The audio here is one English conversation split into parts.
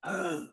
Good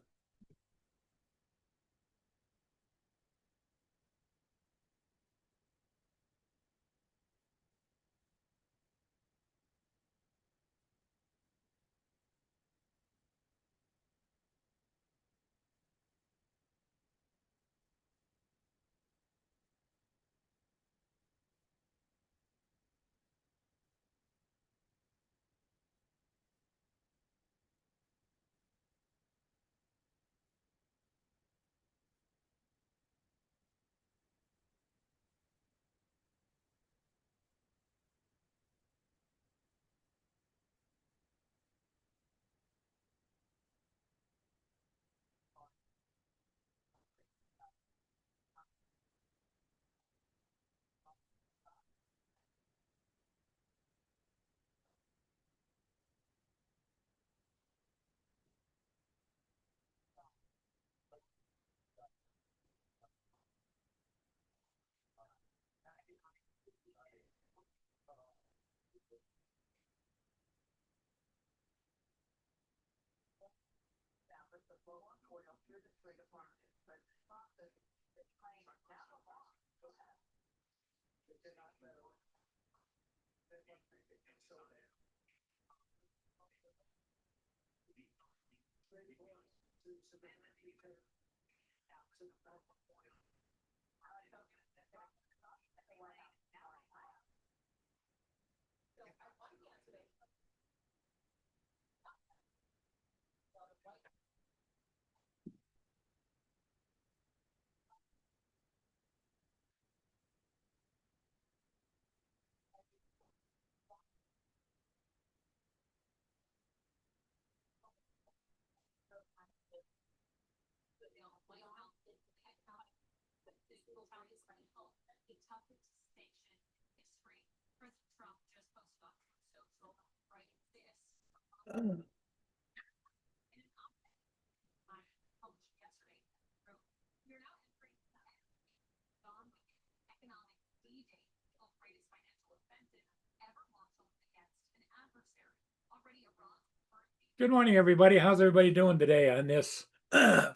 morning, everybody. How's everybody doing today on this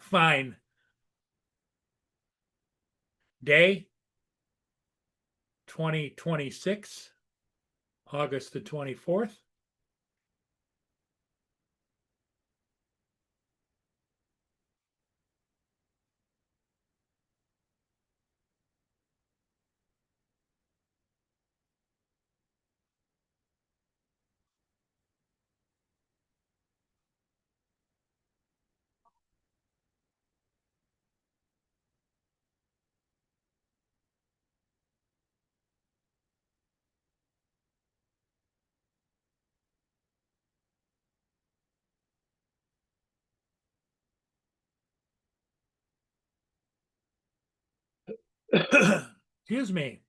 fine day, 2026, August the 24th? Excuse me.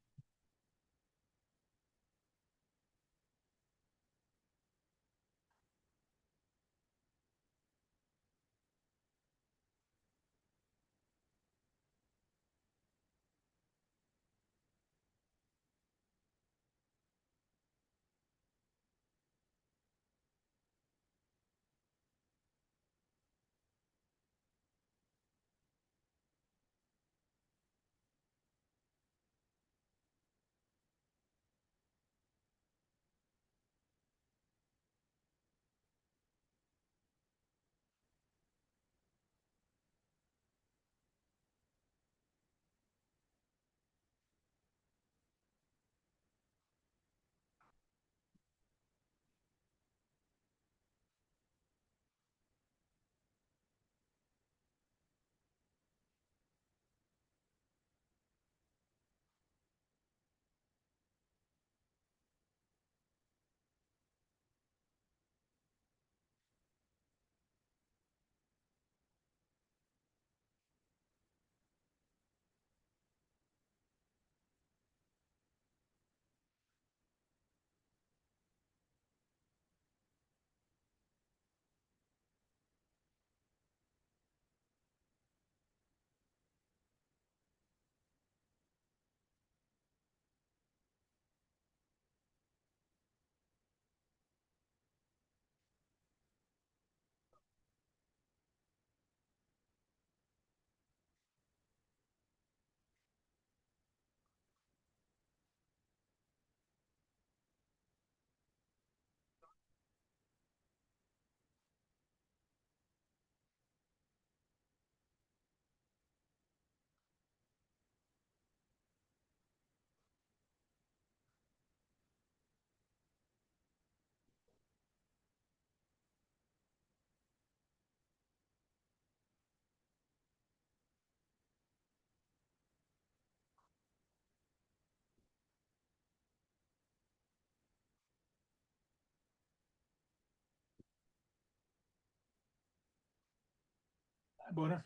buona.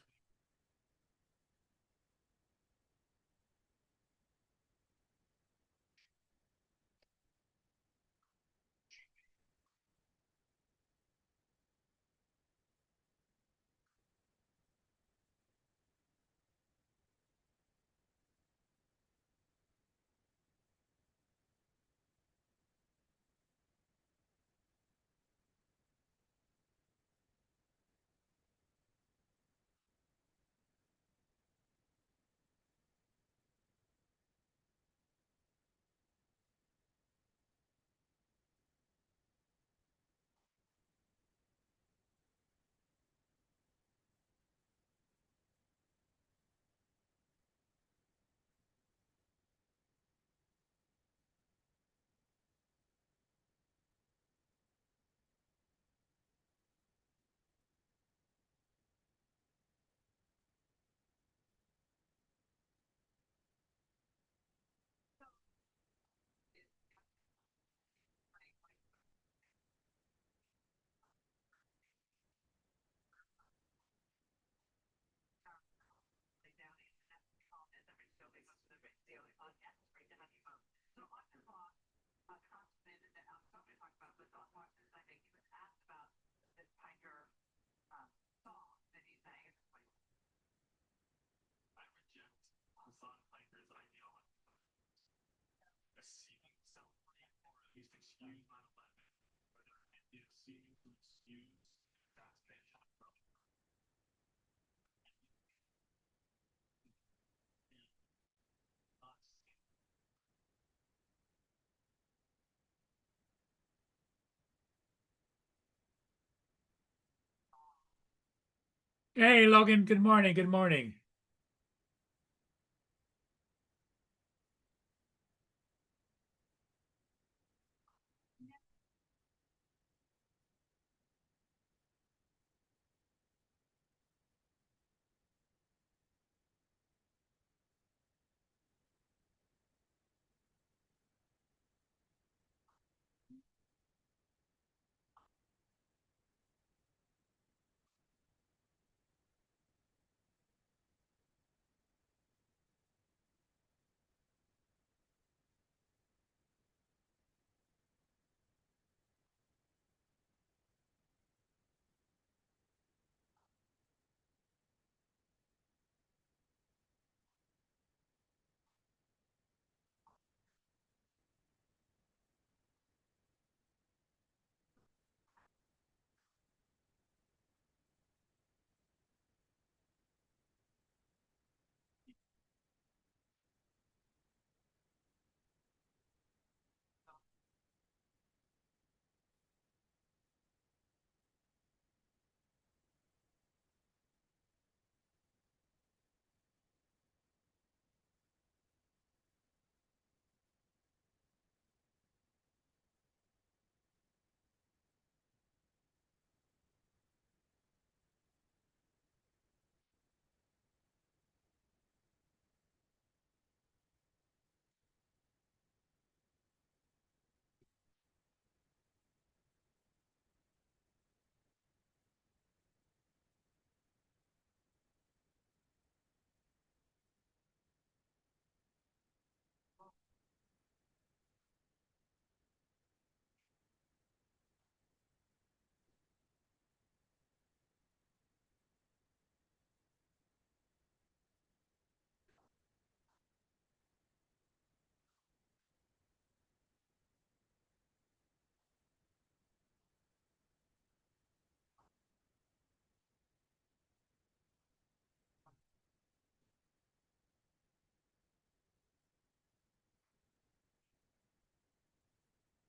Hey, Logan, good morning. Good morning.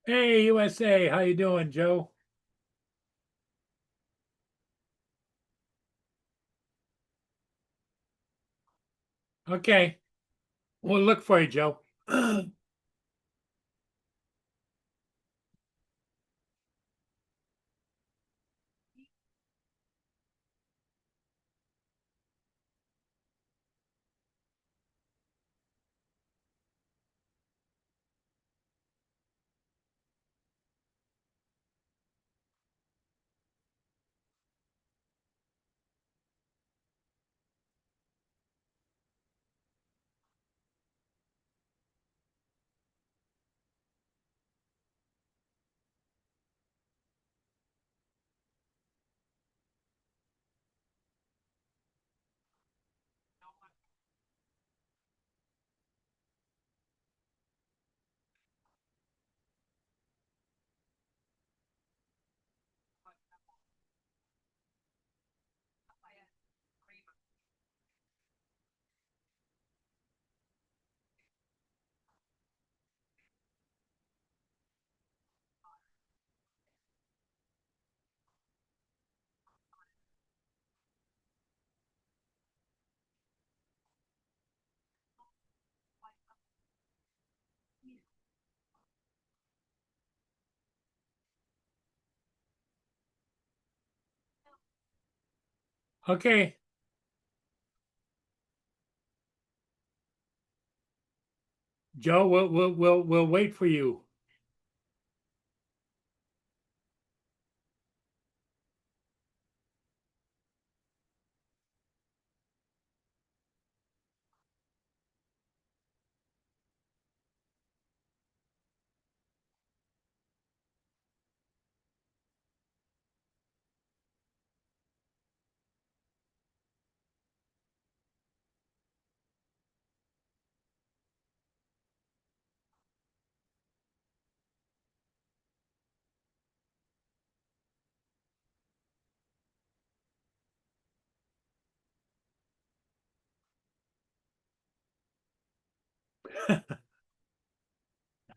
Hey, USA, how you doing, Joe? Okay, we'll look for you, Joe. Okay, Joe, we'll wait for you.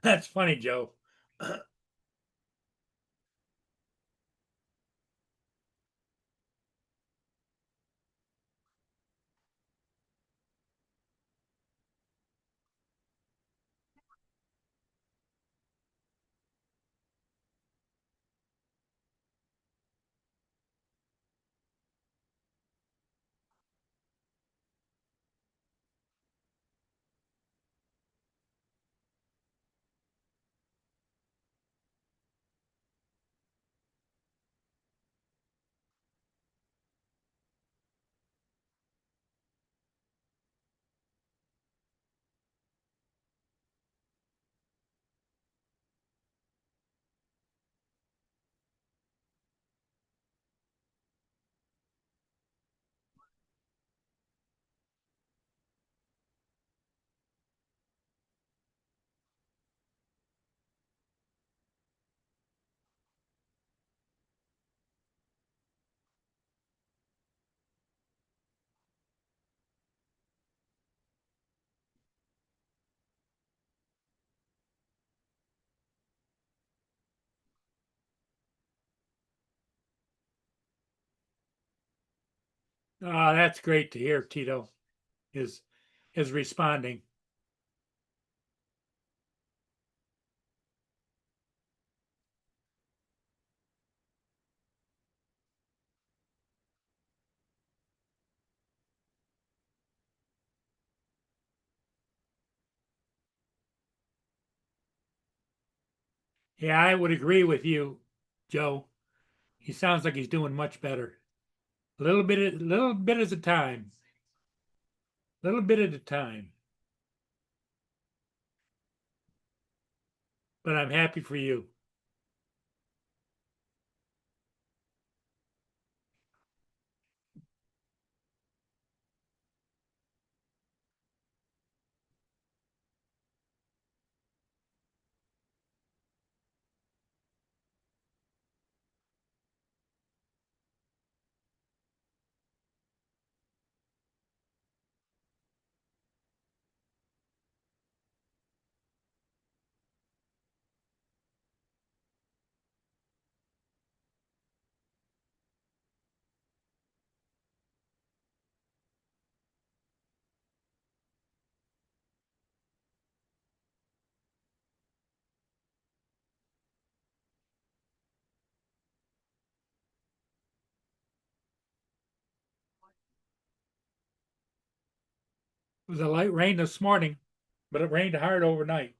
That's funny, Joe. That's great to hear. Tito is is responding. Yeah, I would agree with you, Joe. He sounds like he's doing much better. Little bit at a time. Little bit at a time. But I'm happy for you. It was a light rain this morning, but it rained hard overnight.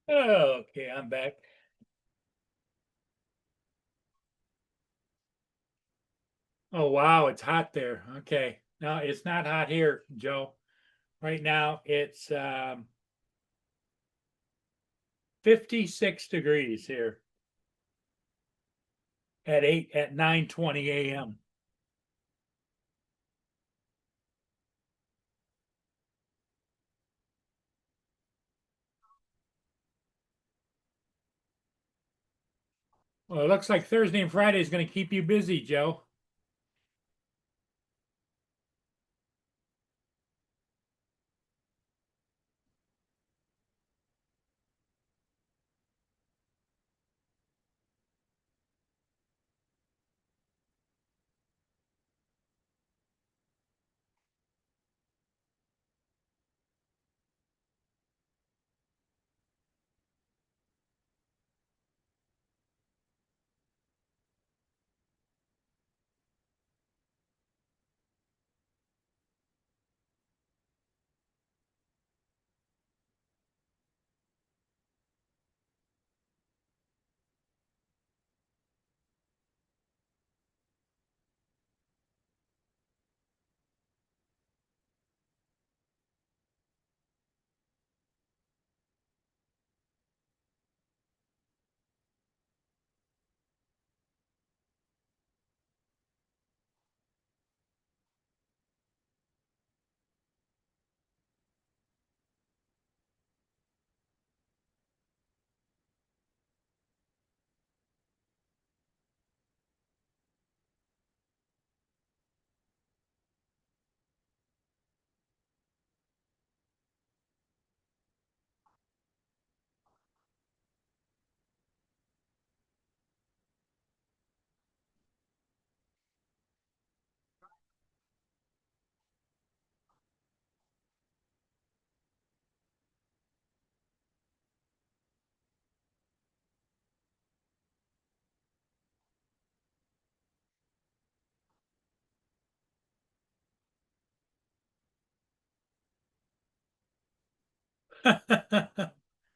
Okay, I'm back. Oh, wow, it's hot there. Okay. No, it's not hot here, Joe. Right now it's 56 degrees here at 9:20 a.m. Well, it looks like Thursday and Friday is going to keep you busy, Joe.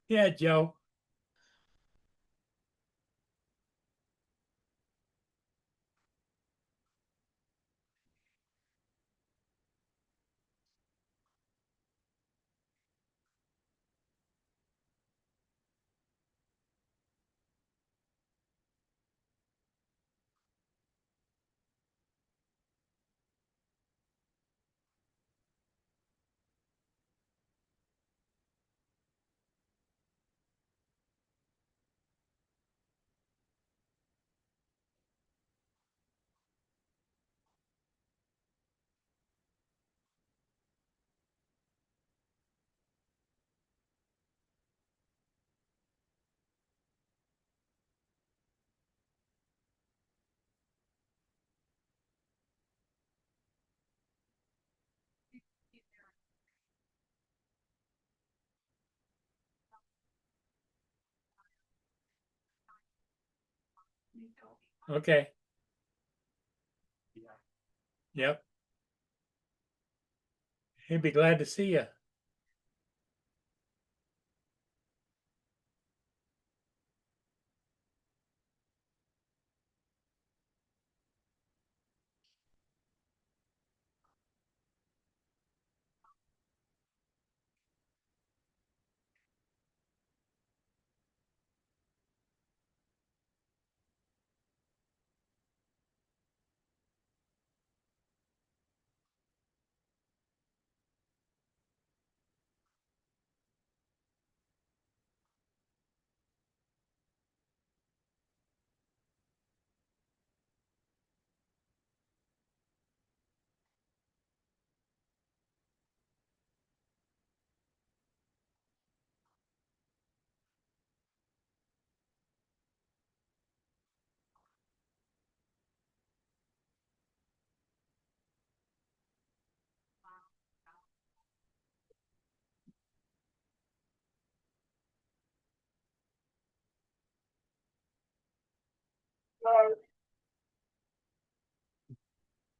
Yeah, Joe. Okay. Yep. He'd be glad to see you.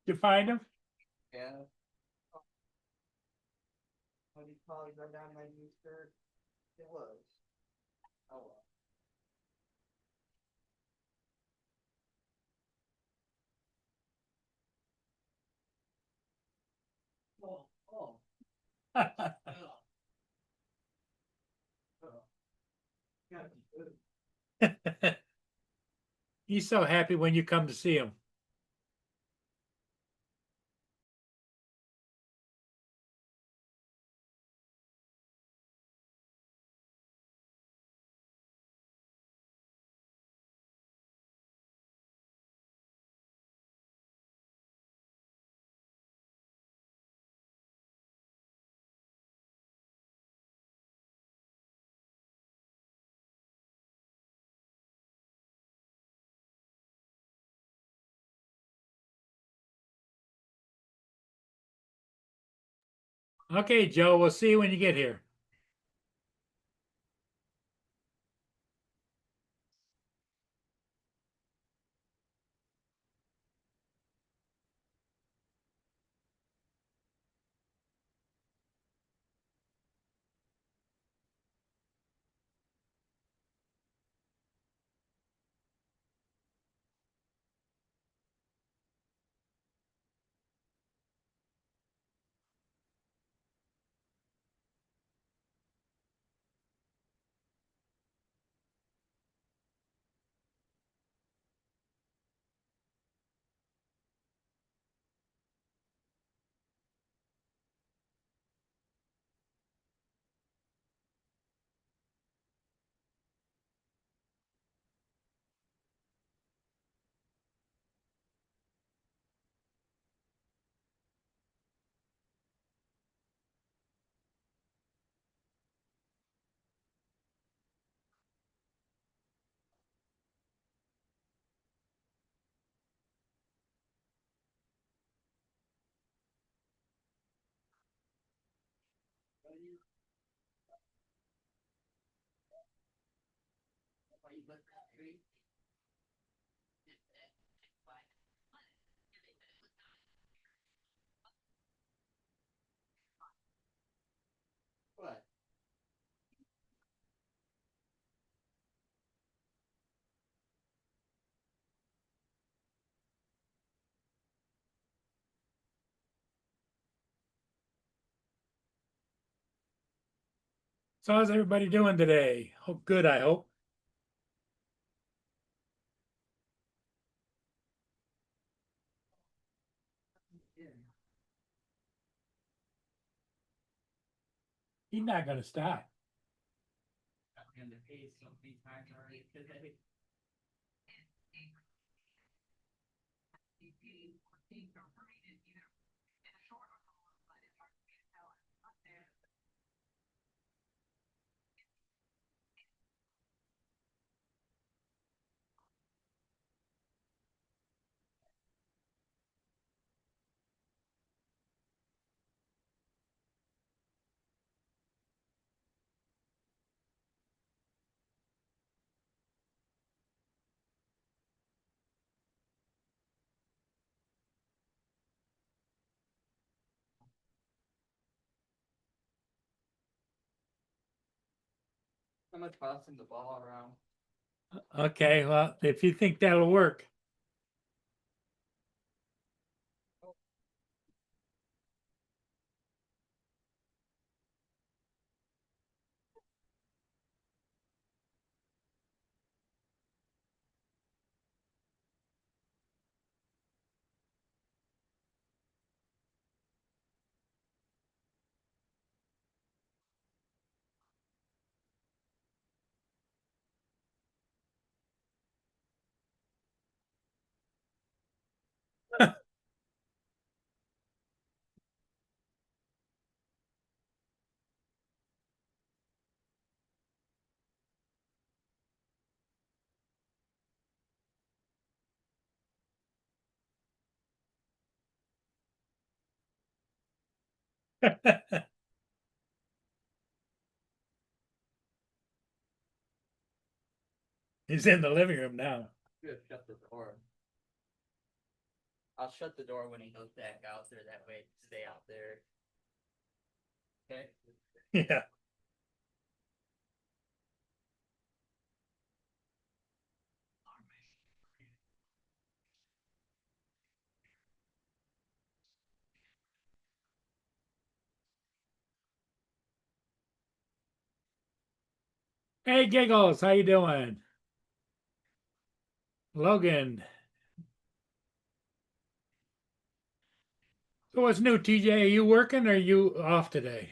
You find him? Yeah. What do you call it? Go down my new skirt. It was. He's so happy when you come to see him. Okay, Joe, we'll see you when you get here. So how's everybody doing today? Hope good, I hope. He's not gonna stop. I'm not tossing the ball around. Okay, well, if you think that'll work. He's in the living room now. Just shut the door. I'll shut the door when he goes back out there. That way, stay out there. Okay. Yeah. Hey, Giggles, how you doing? Logan. So what's new, TJ? Are you working or are you off today?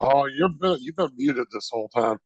Oh, you've been muted this whole time.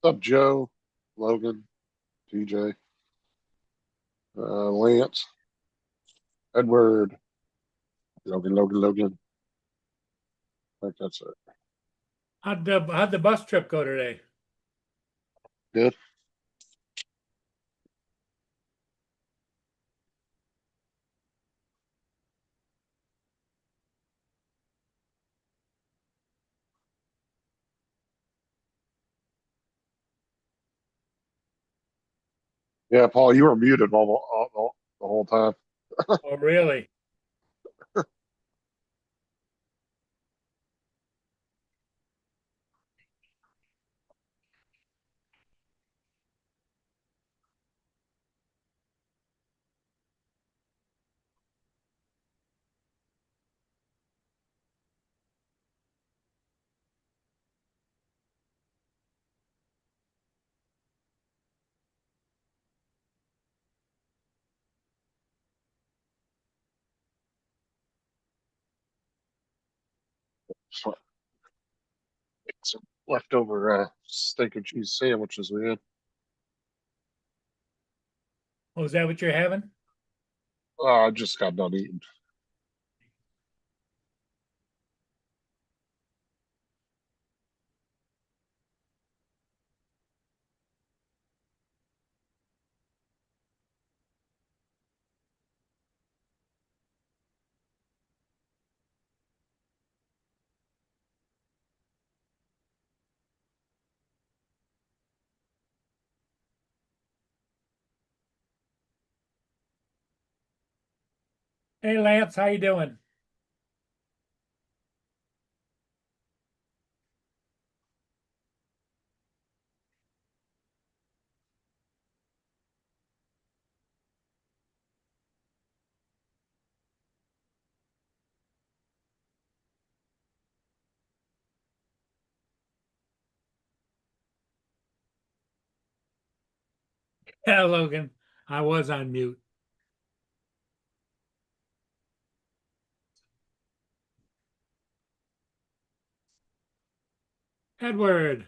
What's up, Joe, Logan, TJ, Lance, Edward, Logan. I think that's it. How'd the bus trip go today? Good. Yeah, Paul, you were muted the whole time. Oh, really? So, some leftover steak and cheese sandwiches we had. Oh, is that what you're having? I just got done eating. Hey, Lance, how you doing? Yeah, Logan, I was on mute. Edward,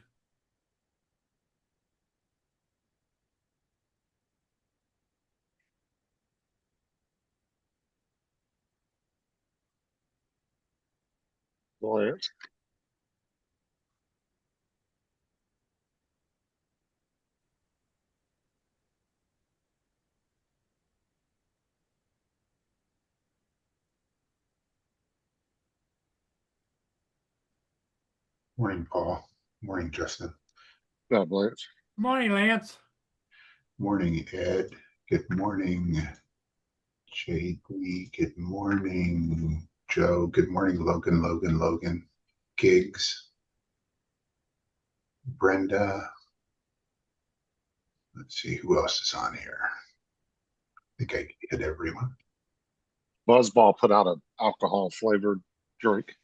Lance. Morning, Paul. Morning, Justin. Not Lance. morning, Lance. Morning, Ed. Good morning, JD. Good morning, Joe. Good morning, Logan. Gigs. Brenda. Let's see who else is on here. I think I hit everyone. Buzzball put out an alcohol flavored drink,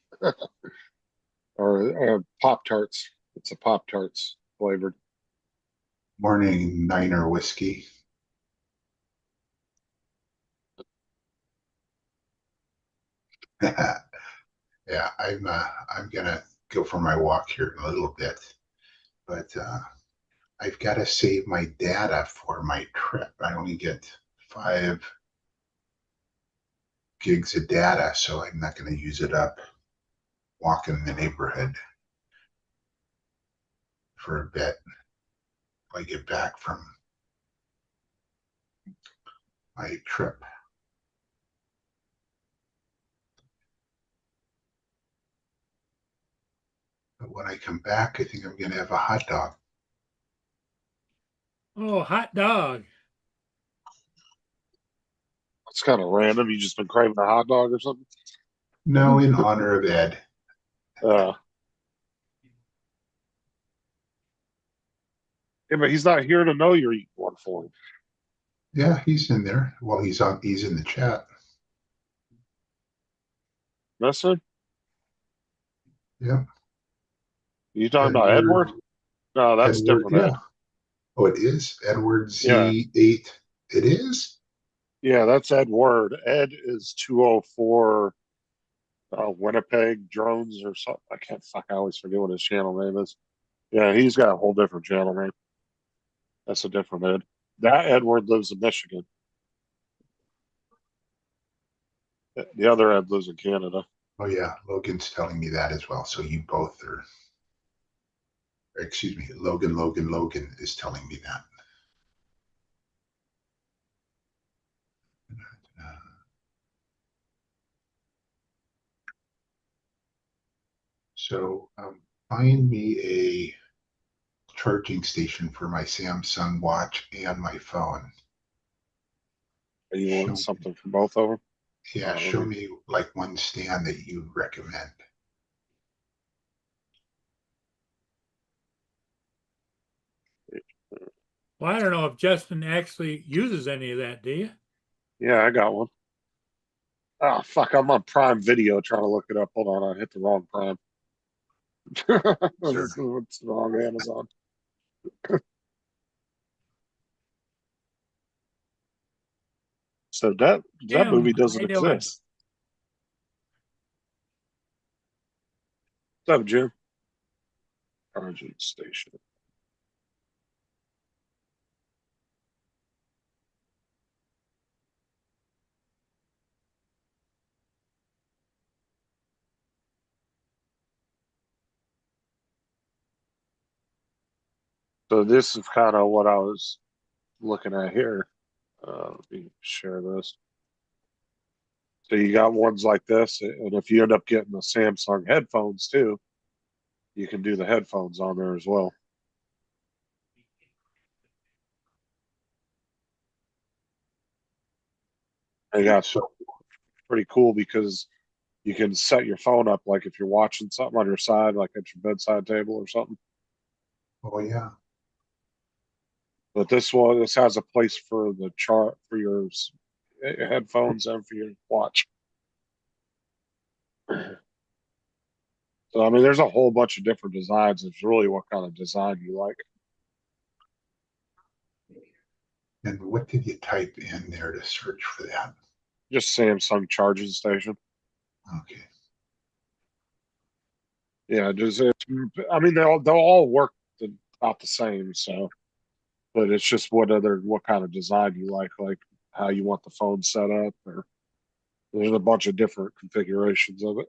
or Pop Tarts. It's a Pop Tarts flavored. Morning, Niner Whiskey. Yeah, I'm gonna go for my walk here in a little bit, but I've got to save my data for my trip. I only get 5 gigs of data, so I'm not going to use it up walking the neighborhood for a bit. If I get back from my trip. But when I come back, I think I'm going to have a hot dog. Oh, hot dog. It's kind of random. You just been craving a hot dog or something? No, in honor of Ed. Yeah, but he's not here to know you're eating one for him. Yeah, he's in there. Well, he's in the chat. Listen, Yeah. you talking about Edward? No, that's Edward, different yeah. Ed. Oh, it is Edward Yeah. Z8. It is? Yeah, that's Edward. Ed is 204 Winnipeg Drones or something. I always forget what his channel name is. Yeah, he's got a whole different channel name. That's a different Ed. That Edward lives in Michigan. The other Ed lives in Canada. Oh, yeah. Logan's telling me that as well. So you both are, excuse me, Logan is telling me that. So find me a charging station for my Samsung watch and my phone. Are you Show wanting me. something for both of them? Yeah, show me like one stand that you recommend. Well, I don't know if Justin actually uses any of that, do you? Yeah, I got one. Oh, fuck. I'm on Prime Video trying to look it up. Hold on. I hit the wrong Prime. Sure. It's the wrong Amazon. So that Jim, movie how doesn't you doing? exist. What's up, Jim? Charging station. So this is kind of what I was looking at here. Let me share this. So you got ones like this, and if you end up getting the Samsung headphones too, you can do the headphones on there as well. They got So, pretty cool because you can set your phone up like if you're watching something on your side, like at your bedside table or something. oh yeah. But this has a place for the chart for your headphones and for your watch. So I mean, there's a whole bunch of different designs. It's really what kind of design you like. And what did you type in there to search for that? Just Samsung charging station. Okay. Yeah, just I mean, they'll all work about the same. So, but it's just what kind of design you like how you want the phone set up, or there's a bunch of different configurations of it.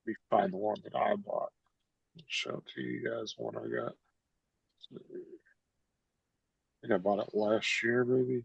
Let me find the one that I bought. I'll show it to you guys what I got. I think I bought it last year, maybe.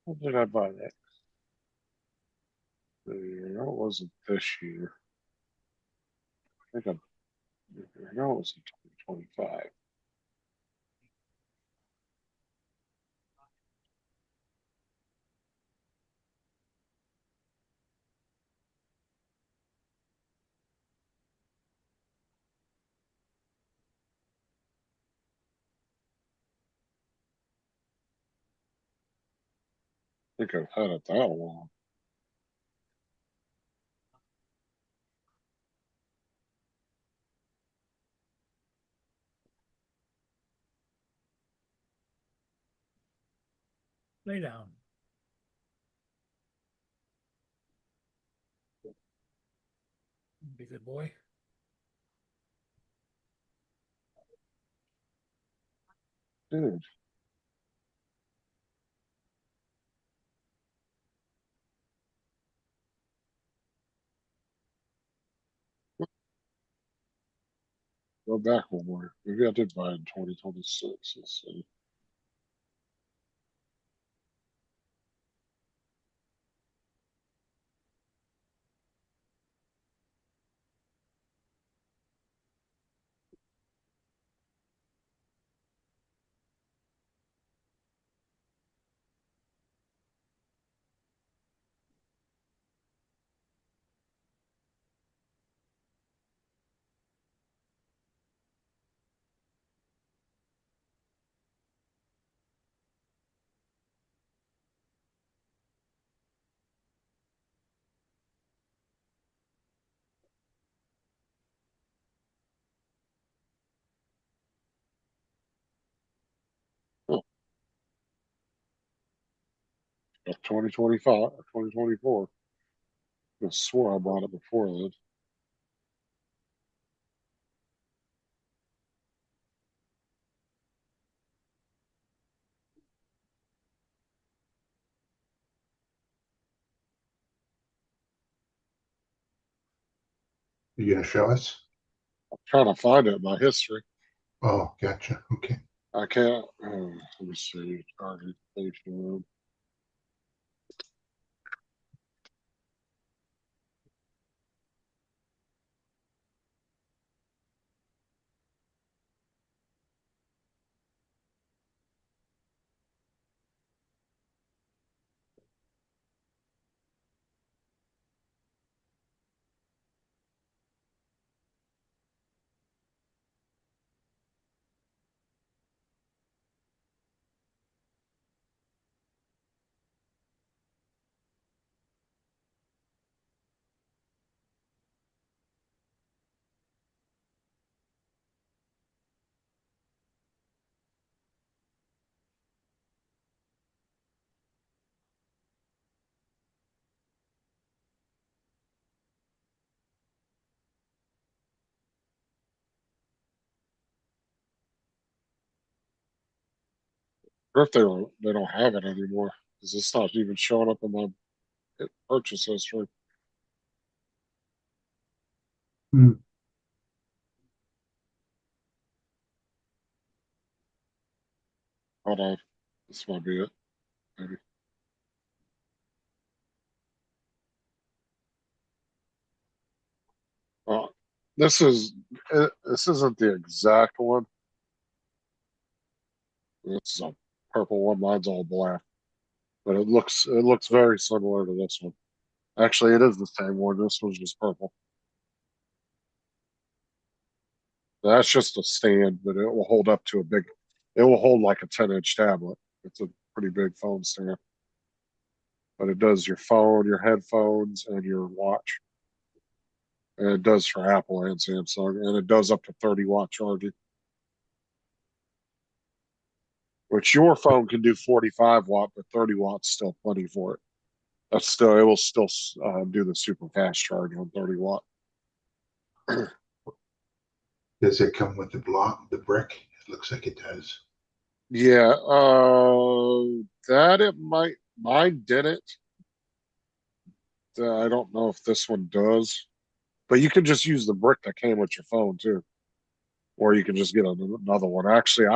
What did I buy that? No, it wasn't this year. I know it was in 2025. think I've had it that long. Lay down. Be a good boy. Dude, go back one more. Maybe I did buy it in 2026. Let's see. Oh, 2025 or 2024. I swore I bought it before then. You gonna show us? I'm trying to find it in my history. Oh, gotcha. Okay. I can't. Let me see. Target station. Or if they don't have it anymore, because it's not even showing up in my purchase history. Hmm. Hold on. This might be it. Maybe. Uh, this isn't the exact one. This is a purple one. Mine's all black, but it looks very similar to this one. Actually, it is the same one. This one's just purple. That's just a stand, but it will hold up to a big. It will hold like a 10-inch tablet. It's a pretty big phone stand, but it does your phone, your headphones, and your watch. And it does for Apple and Samsung, and it does up to 30-watt charging, which your phone can do 45 watt, but 30 watts still plenty for it. It will still do the super fast charge on 30 watt. Does it come with the block, the brick? It looks like it does. Yeah, that it might. Mine didn't. I don't know if this one does, but you can just use the brick that came with your phone too, or you can just get another one. Actually,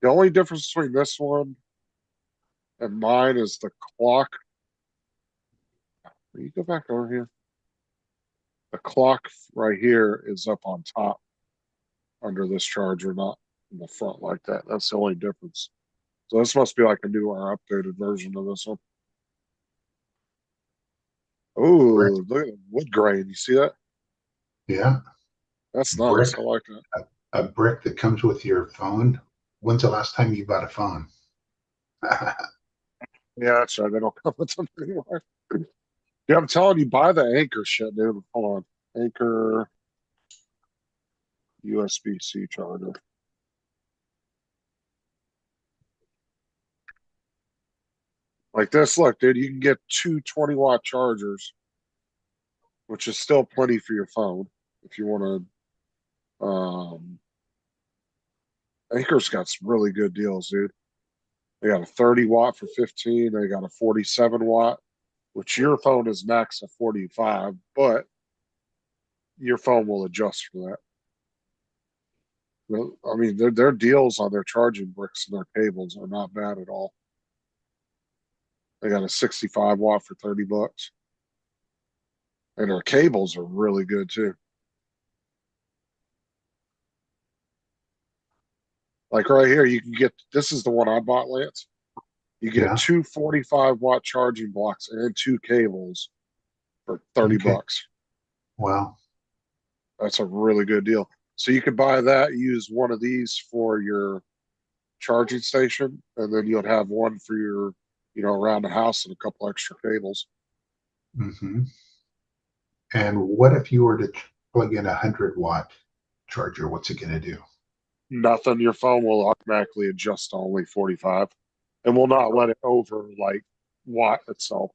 the only difference between this one and mine is the clock. Will you go back over here? The clock right here is up on top under this charger, not in the front like that. That's the only difference. So this must be like a newer, updated version of this one. Brick. Oh, look at the wood grain. You see that? Yeah. That's nice. Brick. I like that. A brick that comes with your phone. When's the last time you bought a phone? Yeah, that's right. They don't come with them anymore. Yeah, I'm telling you, buy the Anchor shit, dude. Hold on. Anchor USB-C charger. Like this, look, dude, you can get two 20-watt chargers, which is still plenty for your phone if you want to. Anchor's got some really good deals, dude. They got a 30-watt for 15. They got a 47-watt, which your phone is max at 45, but your phone will adjust for that. Well, I mean, their deals on their charging bricks and their cables are not bad at all. They got a 65-watt for $30. And their cables are really good too. Like right here, you can get this is the one I bought, Lance. You get Yeah. two 45-watt charging blocks and two cables for 30 Okay. bucks. Well, That's a really good deal. So you could buy that, use one of these for your charging station, and then you'll have one for your, around the house and a couple extra cables. hmm and what if you were to plug in 100-watt charger? What's it going to do? Nothing. Your phone will automatically adjust to only 45 and will not let it over like watt itself.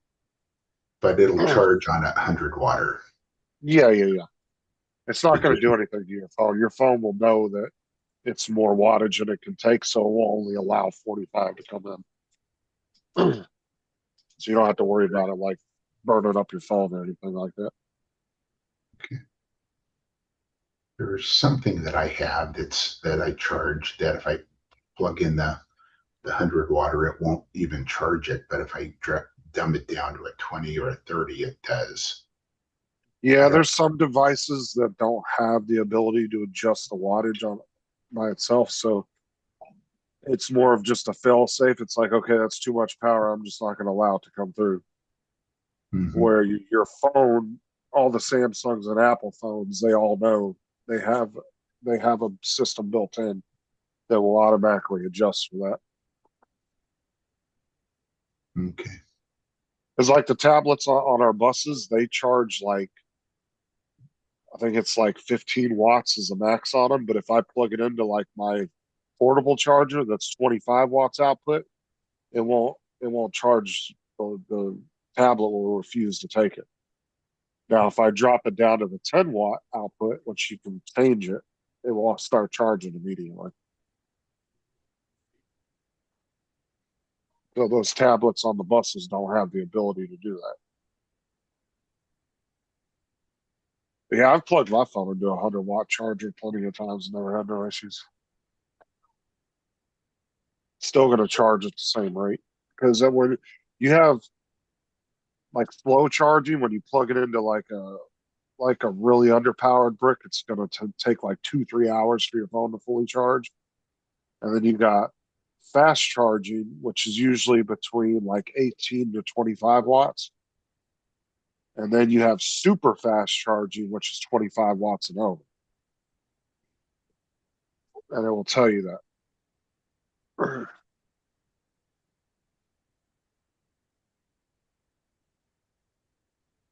But it'll charge on a 100-watter. Yeah. It's not going to Because do anything to your phone. Your phone will know that it's more wattage than it can take, so it will only allow 45 to come in. So you don't have to worry about it like burning up your phone or anything like that. there's something that I have that I charge that if I plug in the 100-watter, it won't even charge it. But if I dumb it down to a 20 or a 30, it does. Yeah, there's some devices that don't have the ability to adjust the wattage on by itself. So it's more of just a fail safe. It's like, okay, that's too much power. I'm just not going to allow it to come through. Mhm. Where your phone, all the Samsungs and Apple phones, they all know they have a system built in that will automatically adjust for that. Okay. Because like the tablets on our buses, they charge like I think it's like 15 watts is the max on them. But if I plug it into like my portable charger, that's 25 watts output, it won't charge. The tablet will refuse to take it. Now, if I drop it down to the 10-watt output, which you can change it, it will start charging immediately. So those tablets on the buses don't have the ability to do that. But yeah, I've plugged my phone into a 100-watt charger plenty of times and never had no issues. Still going to charge at the same rate because then when you have like slow charging, when you plug it into like a really underpowered brick, it's going to take like 2-3 hours for your phone to fully charge. And then you got fast charging, which is usually between like 18 to 25 watts. And then you have super fast charging, which is 25 watts and over. And it will tell you that.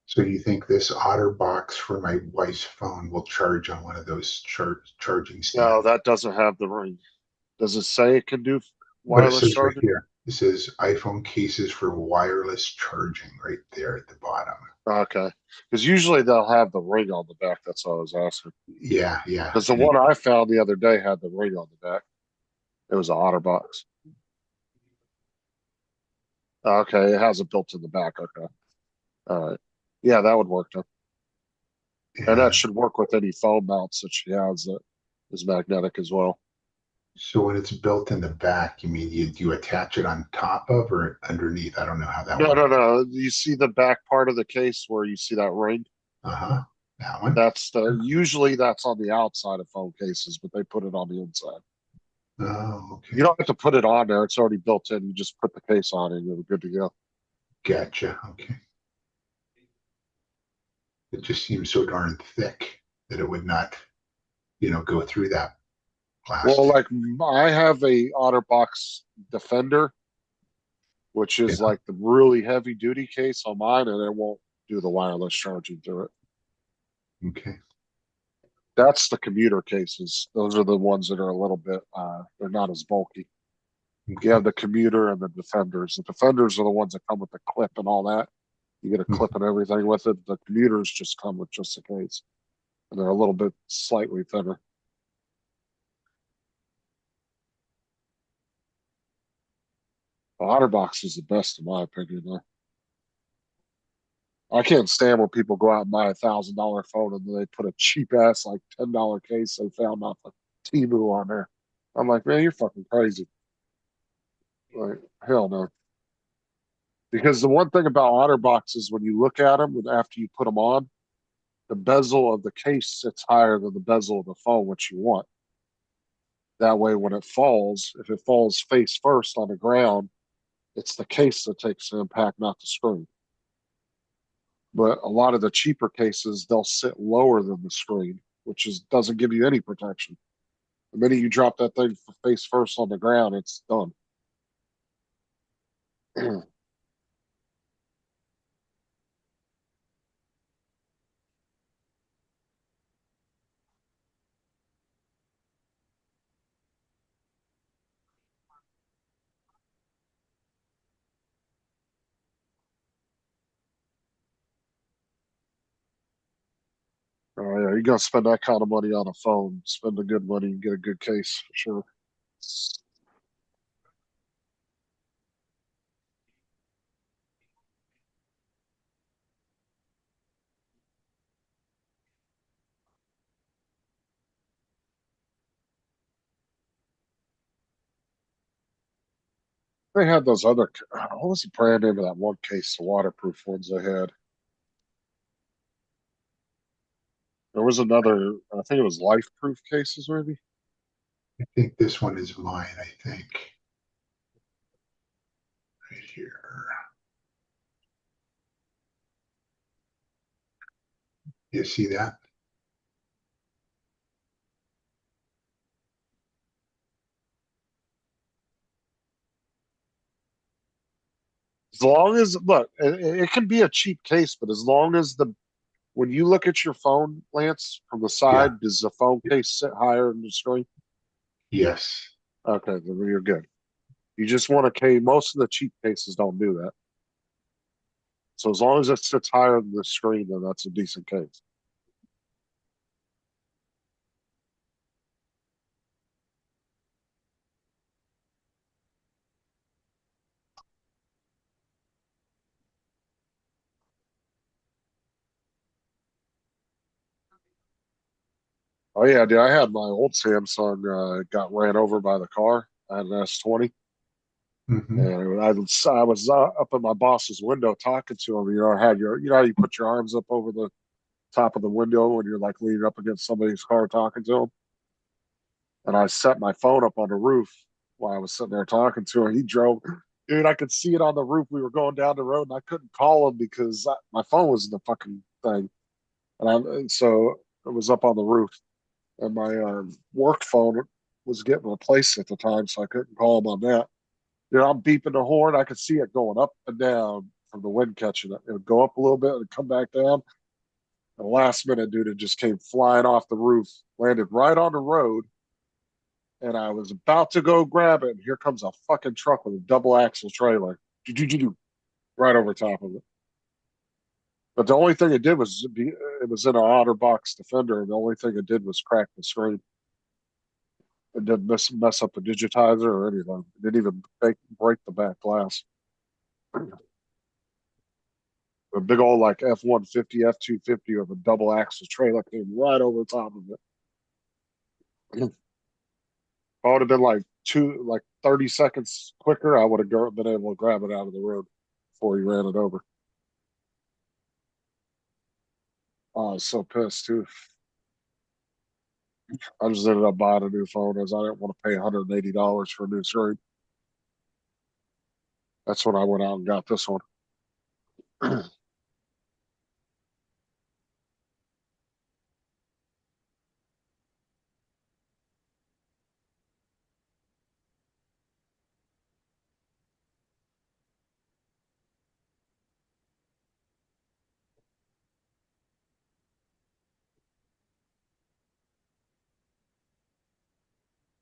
So you think this OtterBox for my wife's phone will charge on one of those charging No, stands? that doesn't have the ring. Does it say it can do What it wireless says right charging? here. It says iPhone cases for wireless charging right there at the bottom. Okay. Because usually they'll have the ring on the back. That's all I was asking. Yeah. Because the one I found the other day had the ring on the back. It was an OtterBox. Okay, it has it built in the back. Okay. All right. Yeah, that would work too. And that should work with any phone mounts that she has that is magnetic as well. So when it's built in the back, you mean you attach it on top of or underneath? I don't know how that No, works. no. You see the back part of the case where you see that ring? Uh-huh. That one? That's usually that's on the outside of phone cases, but they put it on the inside. Oh, okay. You don't have to put it on there. It's already built in. You just put the case on and you're good to go. Gotcha. Okay. It just seems so darn thick that it would not, go through that plastic. Well, like I have a OtterBox Defender, which is Yeah. like the really heavy duty case on mine, and it won't do the wireless charging through it. Okay. That's the commuter cases. Those are the ones that are a little bit, they're not as bulky. You Okay. have the commuter and the defenders. The defenders are the ones that come with the clip and all that. You get a clip and everything with it. The commuters just come with just a case, and they're a little bit slightly thinner. The OtterBox is the best in my opinion, though. I can't stand when people go out and buy $1,000 phone and they put a cheap ass like $10 case they found off of Temu on there. I'm like, man, you're fucking crazy. Like, hell no. Because the one thing about OtterBox is when you look at them and after you put them on, the bezel of the case sits higher than the bezel of the phone, which you want. That way, when it falls, if it falls face first on the ground, it's the case that takes the impact, not the screen. But a lot of the cheaper cases, they'll sit lower than the screen, which is doesn't give you any protection. The minute you drop that thing face first on the ground, it's done. Oh yeah, you gotta spend that kind of money on a phone. Spend the good money and get a good case for sure. They had those other. What was the brand name of that one case? The waterproof ones they had. There was another. I think it was life-proof cases, maybe. I think this one is mine, I think. Right here. You see that? As long as look, it can be a cheap case, but as long as the when you look at your phone, Lance, from the Yeah. side, does the phone case sit higher than the screen? Yes. Okay, then you're good. You just want a case. Most of the cheap cases don't do that. So as long as it sits higher than the screen, then that's a decent case. Oh yeah, dude. I had my old Samsung got ran over by the car. I had an S20, Hmm. and I was up in my boss's window talking to him. I had how you put your arms up over the top of the window when you're like leaning up against somebody's car talking to him. And I set my phone up on the roof while I was sitting there talking to him. He drove, dude. I could see it on the roof. We were going down the road, and I couldn't call him because my phone was in the fucking thing, and so it was up on the roof, and my work phone was getting replaced at the time, so I couldn't call him on that. I'm beeping the horn. I could see it going up and down from the wind catching it. It would go up a little bit and come back down. The last minute, dude, it just came flying off the roof, landed right on the road, and I was about to go grab it. And here comes a fucking truck with a double axle trailer, right over top of it. But the only thing it did was it was in an OtterBox Defender, and the only thing it did was crack the screen. It didn't mess up the digitizer or anything. It didn't even break the back glass. A big old like F-150, F-250 of a double axle trailer came right over the top of it. If I would have been like 30 seconds quicker, I would have been able to grab it out of the road before he ran it over. I was so pissed too. I just ended up buying a new phone as I didn't want to pay $180 for a new screen. That's when I went out and got this one.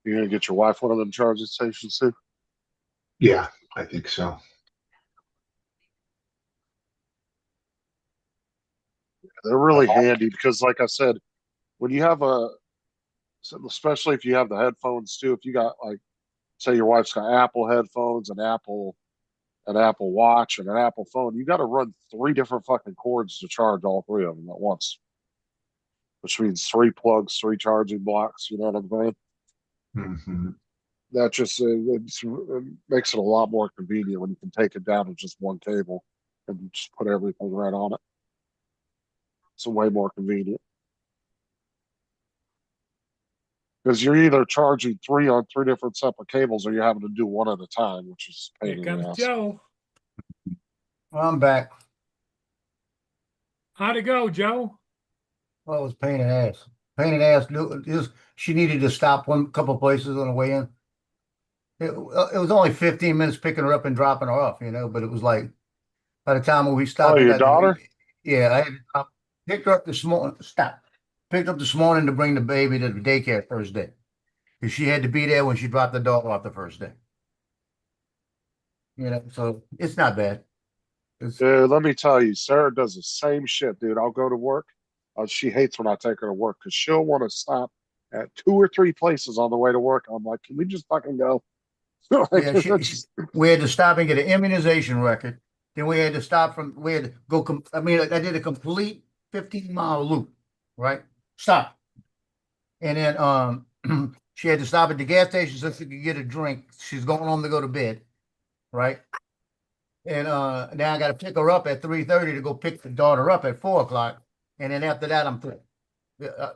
You gonna get your wife one of them charging stations too? Yeah, I think so. They're really handy because, like I said, when you have especially if you have the headphones too, if you got like, say your wife's got Apple headphones, an Apple Watch, and an Apple phone, you got to run 3 different fucking cords to charge all 3 of them at once, which means 3 plugs, 3 charging blocks. You know what I'm saying? Mhm. That just it makes it a lot more convenient when you can take it down to just one cable and just put everything right on it. It's way more convenient because you're either charging 3 on 3 different separate cables or you're having to do one at a time, which is a pain Here in the comes ass. Joe. I'm back. How'd it go, Joe? Well, it was pain in the ass. Pain in the ass. She needed to stop one couple places on the way in. It was only 15 minutes picking her up and dropping her off, but it was like by the time we stopped, Oh, your daughter? yeah, I had to stop, picked her up this morning. Stop. Picked up this morning to bring the baby to the daycare first day. Because she had to be there when she dropped the dog off the first day. So it's not bad. Dude, let me tell you, Sarah does the same shit, dude. I'll go to work. She hates when I take her to work because she'll want to stop at 2 or 3 places on the way to work. I'm like, can we just fucking go? Like, Yeah, that's- we had to stop and get an immunization record. Then we had to we had to go. I did a complete 15-mile loop, right? Stop. And then she had to stop at the gas station so she could get a drink. She's going home to go to bed, right? And now I got to pick her up at 3:30 to go pick the daughter up at 4 o'clock. And then after that, I'm through. I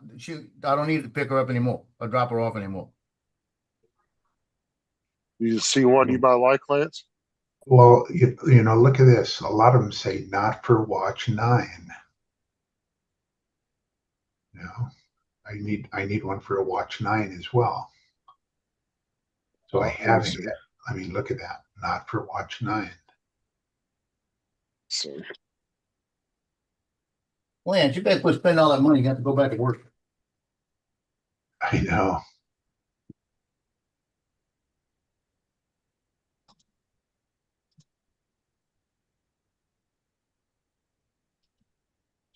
don't need to pick her up anymore or drop her off anymore. you see one you might like, Lance? Well, look at this. A lot of them say not for watch 9. You know, I need one for a watch 9 as well. So I have it. I mean, look at that. Not for watch 9. So, Lance, you better quit spending all that money. You have to go back to work. I know.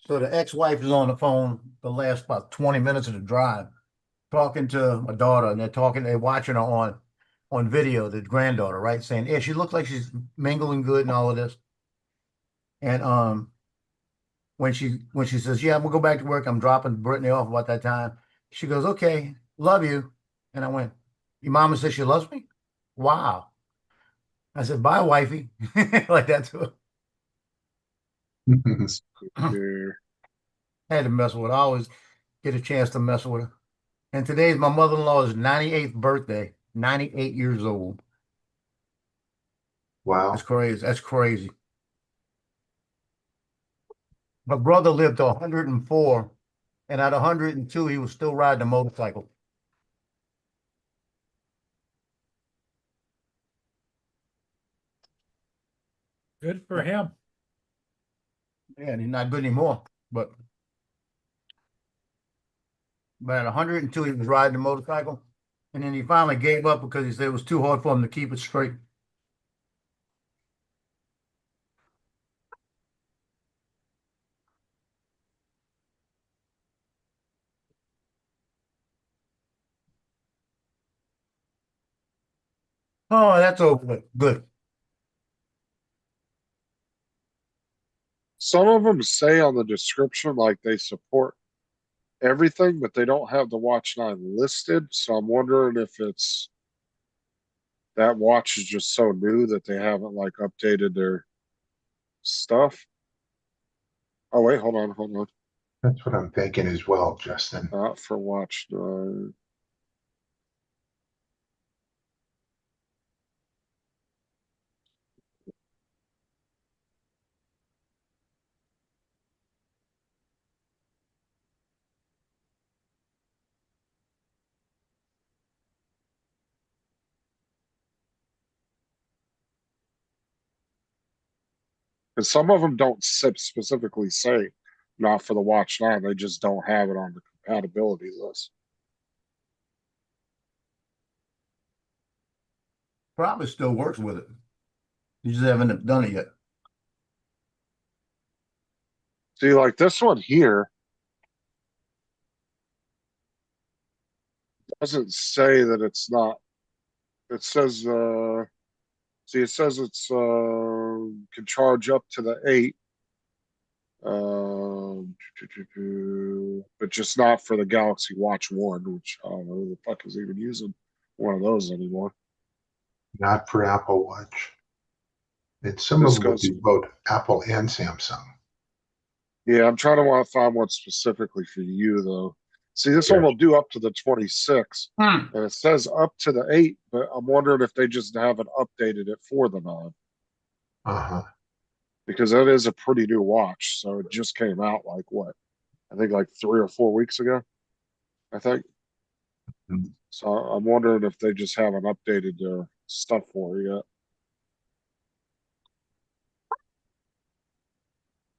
So the ex-wife is on the phone the last about 20 minutes of the drive, talking to my daughter, and they're watching her on video, the granddaughter, right? Saying, yeah, she looks like she's mingling good and all of this. And when she says, yeah, I'm gonna go back to work, I'm dropping Brittany off about that time. She goes, okay, love you. And I went, your mama says she loves me? Wow. I said, bye, wifey. Like that to her. yeah. I had to mess with her. I always get a chance to mess with her. And today's my mother-in-law's 98th birthday, 98 years old. Wow. That's crazy. That's crazy. My brother lived to 104, and at 102, he was still riding a motorcycle. Good for him. Yeah, and he's not good anymore. But at 102, he was riding a motorcycle. And then he finally gave up because he said it was too hard for him to keep it straight. Oh, that's over with. Good. Some of them say on the description like they support everything, but they don't have the Watch 9 listed. So I'm wondering if it's that watch is just so new that they haven't like updated their stuff. Oh wait, hold on. That's what I'm thinking as well, Justin. Not for Watch 9. And some of them don't specifically say not for the Watch 9. They just don't have it on the compatibility list. probably still works with it. You just haven't done it yet. See, like this one here doesn't say that it's not. It says, see, it says it's can charge up to the 8. But just not for the Galaxy Watch 1, which I don't know who the fuck is even using one of those anymore. Not for Apple Watch. And some This of them would goes- be both Apple and Samsung. Yeah, I'm trying to find one specifically for you though. See, this Yeah. one will do up to the 26, and it says up to the 8, but I'm wondering if they just haven't updated it for the 9. Uh-huh. Because that is a pretty new watch. So it just came out like what? I think like 3 or 4 weeks ago. I think. Mhm. So I'm wondering if they just haven't updated their stuff for it yet.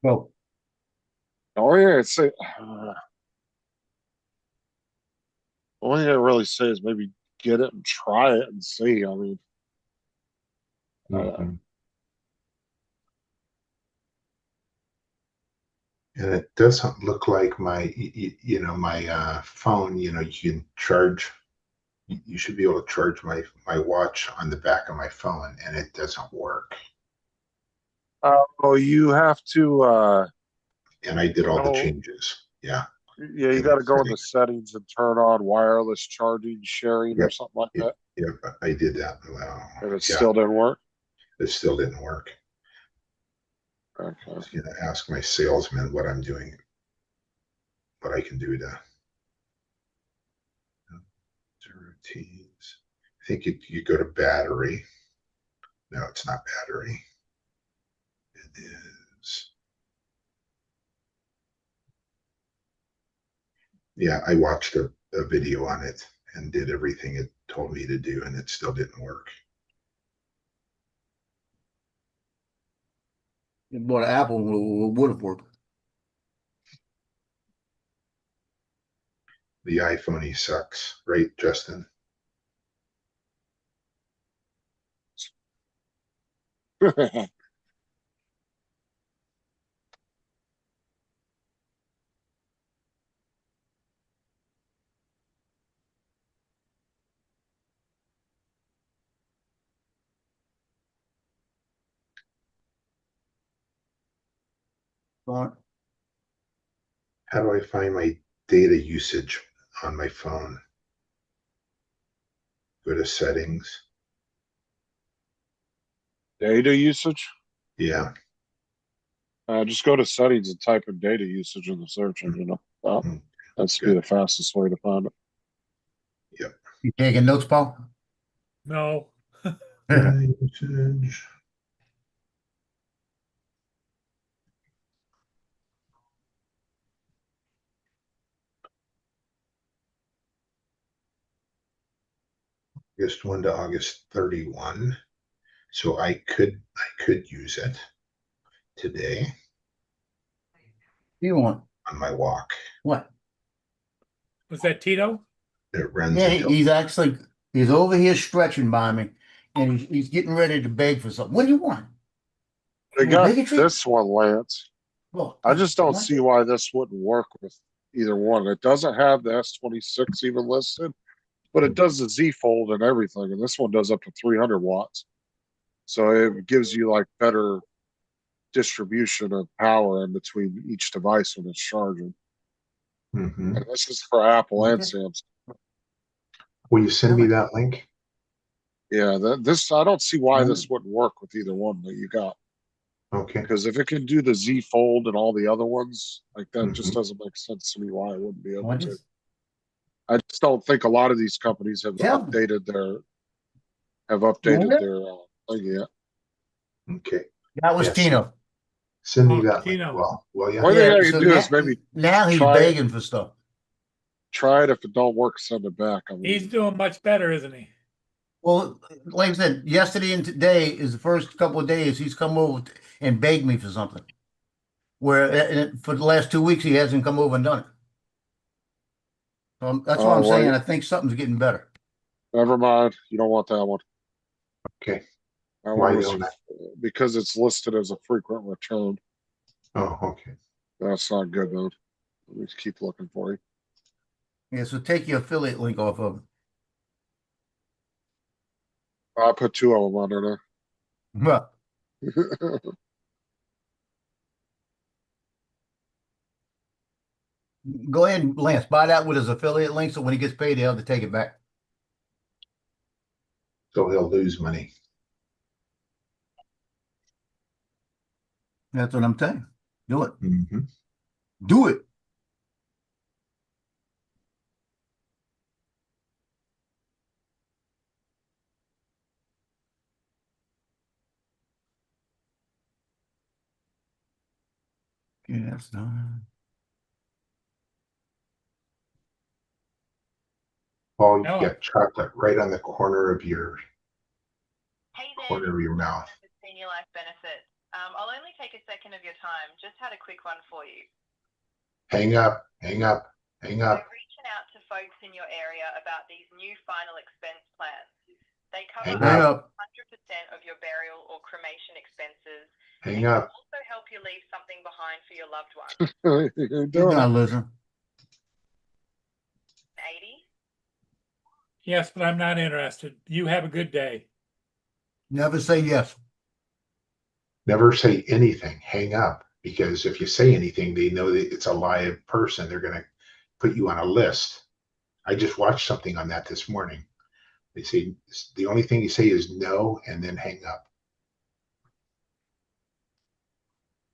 Well, Oh yeah, it's only thing I really say is maybe get it and try it and see. I mean, Mhm. And it doesn't look like my, my phone, you can charge, you should be able to charge my watch on the back of my phone, and it doesn't work. oh, you have to. And I did all the Oh. changes. Yeah. Yeah, you In got to the go in the settings and turn on wireless charging sharing or Yep. something like Yep. that, Yeah, I did that. Well, and it yeah, still didn't work. it still didn't work. I Okay. was going to ask my salesman what I'm doing, what I can do to routines. I think you go to battery. No, it's not battery. It is. Yeah, I watched a video on it and did everything it told me to do, and it still didn't work. you bought an Apple would have worked. The iPhone, he sucks, right, Justin? Darn. How do I find my data usage on my phone? Go to settings. Data usage. Yeah. Just go to settings and type in data usage in the search engine. Mm, That's be good. the fastest way to find it. You taking notes, Paul? No, Data usage. August 1 to August 31. So I could use it today You want on my walk. what? was that Tito? It runs Yeah, until he's over here stretching by me, and he's getting ready to beg for something. What do you want? They You got want bigotry? this one, Lance. Look, I just don't what? see why this wouldn't work with either one. It doesn't have the S26 even listed, but it does the Z Fold and everything, and this one does up to 300 watts. So it gives you like better distribution of power in between each device when it's charging. Mhm. And this is for Apple and Okay. Samsung. Will you send me that link? Yeah, this I don't see why Mhm. this wouldn't work with either one that you got. Okay. Because if it can do the Z Fold and all the other ones, like that just Mhm. doesn't make sense to me why it wouldn't be able What to. is- I just don't think a lot of these companies have Tell me. updated their thing yet. Okay. That was Yes. Tino. Send me Oh, that link. Tino. Well, yeah. Only thing I Yeah, can so do now, is maybe now he's try- begging for stuff. try it. If it don't work, send it back. I mean, He's doing much better, isn't he? Well, like I said, yesterday and today is the first couple of days he's come over and begged me for something. Where for the last 2 weeks he hasn't come over and done it. So that's what I'm well, saying. I think something's getting better. never mind. You don't want that one. Okay. That Why one was don't I? because it's listed as a frequent return. Oh, okay. That's not good though. Let me just keep looking for you. Yeah, so take your affiliate link off of I put two of them under it. Well, there. go ahead and Lance, buy that with his affiliate link, so when he gets paid, he'll have to take it back. So he'll lose money. That's what I'm saying. Do it. Mm-hmm. Do it. Yeah, that's done. Paul, you've Oh. got chocolate right on the corner of your Hey there, corner of your mouth. this is Senior Life Benefits. I'll only take a second of your time. Just had a quick one for you. Hang up, hang up, hang We're up. reaching out to folks in your area about these new final expense plans. They cover Hang Hang up. up. 100% of your burial or cremation expenses. Hang and up. can also help you leave something behind for your loved ones. You're He's doing not it. listening. 80? Yes, but I'm not interested. You have a good day. Never say yes. Never say anything. Hang up. Because if you say anything, they know that it's a live person. They're going to put you on a list. I just watched something on that this morning. They say the only thing you say is no and then hang up.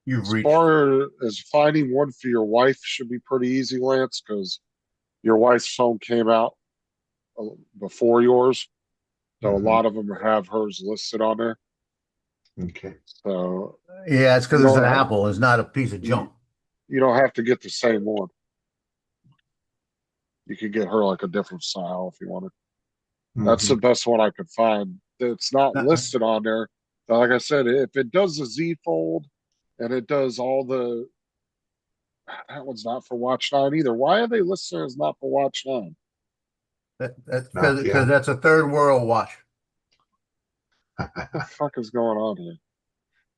You've As reached. far as finding one for your wife should be pretty easy, Lance, because your wife's phone came out before yours. So a Mhm. lot of them have hers listed on there. Okay. So Yeah, it's because You it's an don't have- apple. It's not a piece of junk. you don't have to get the same one. You could get her like a different style if you wanted. That's the Mhm. best one I could find. It's not Uh-uh. listed on there. But like I said, if it does the Z fold and it does all the, that one's not for Watch 9 either. Why are they listed as not for Watch 9? That's Yeah. because that's a third world watch. What the fuck is going on here?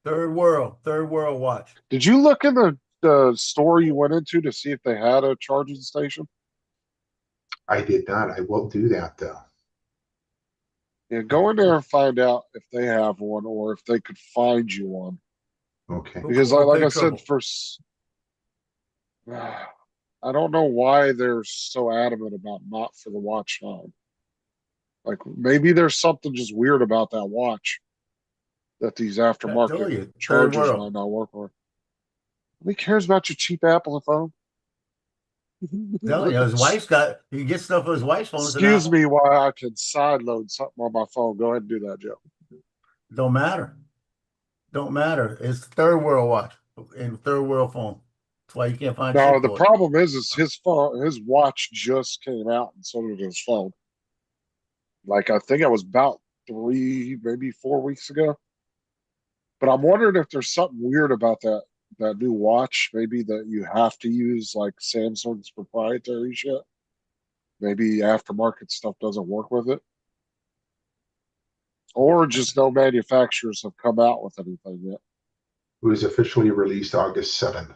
Third world watch. Did you look in the store you went into to see if they had a charging station? I did not. I will do that though. Yeah, go in there and find out if they have one or if they could find you one. Okay. Because We'll like pay I said, trouble. I don't know why they're so adamant about not for the Watch 9. Like maybe there's something just weird about that watch that these I told aftermarket you, third chargers world. might not work for. Nobody cares about your cheap Apple phone. Telling you, his wife's got. He gets stuff for his wife's phone. It's an Excuse apple. me while I can side load something on my phone. Go ahead and do that, Joe. Don't matter. Don't matter. It's third world watch and third world phone. That's why you can't find No, shit the for it. problem is his phone, his watch just came out, and so did his phone. Like I think it was about 3, maybe 4 weeks ago. But I'm wondering if there's something weird about that new watch. Maybe that you have to use like Samsung's proprietary shit. Maybe aftermarket stuff doesn't work with it. Or just no manufacturers have come out with anything yet. It was officially released August 7th.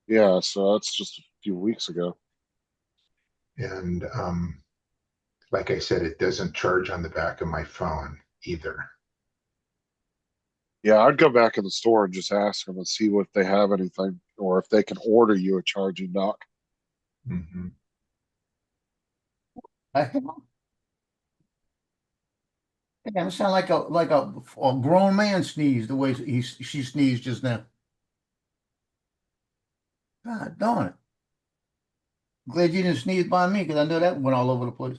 Yeah, so that's just a few weeks ago. And like I said, it doesn't charge on the back of my phone either. Yeah, I'd go back in the store and just ask them and see if they have anything or if they can order you a charging dock. Mhm. It kind of sound like a grown man sneeze the way she sneezed just now. God darn it. Glad you didn't sneeze by me because I know that went all over the place.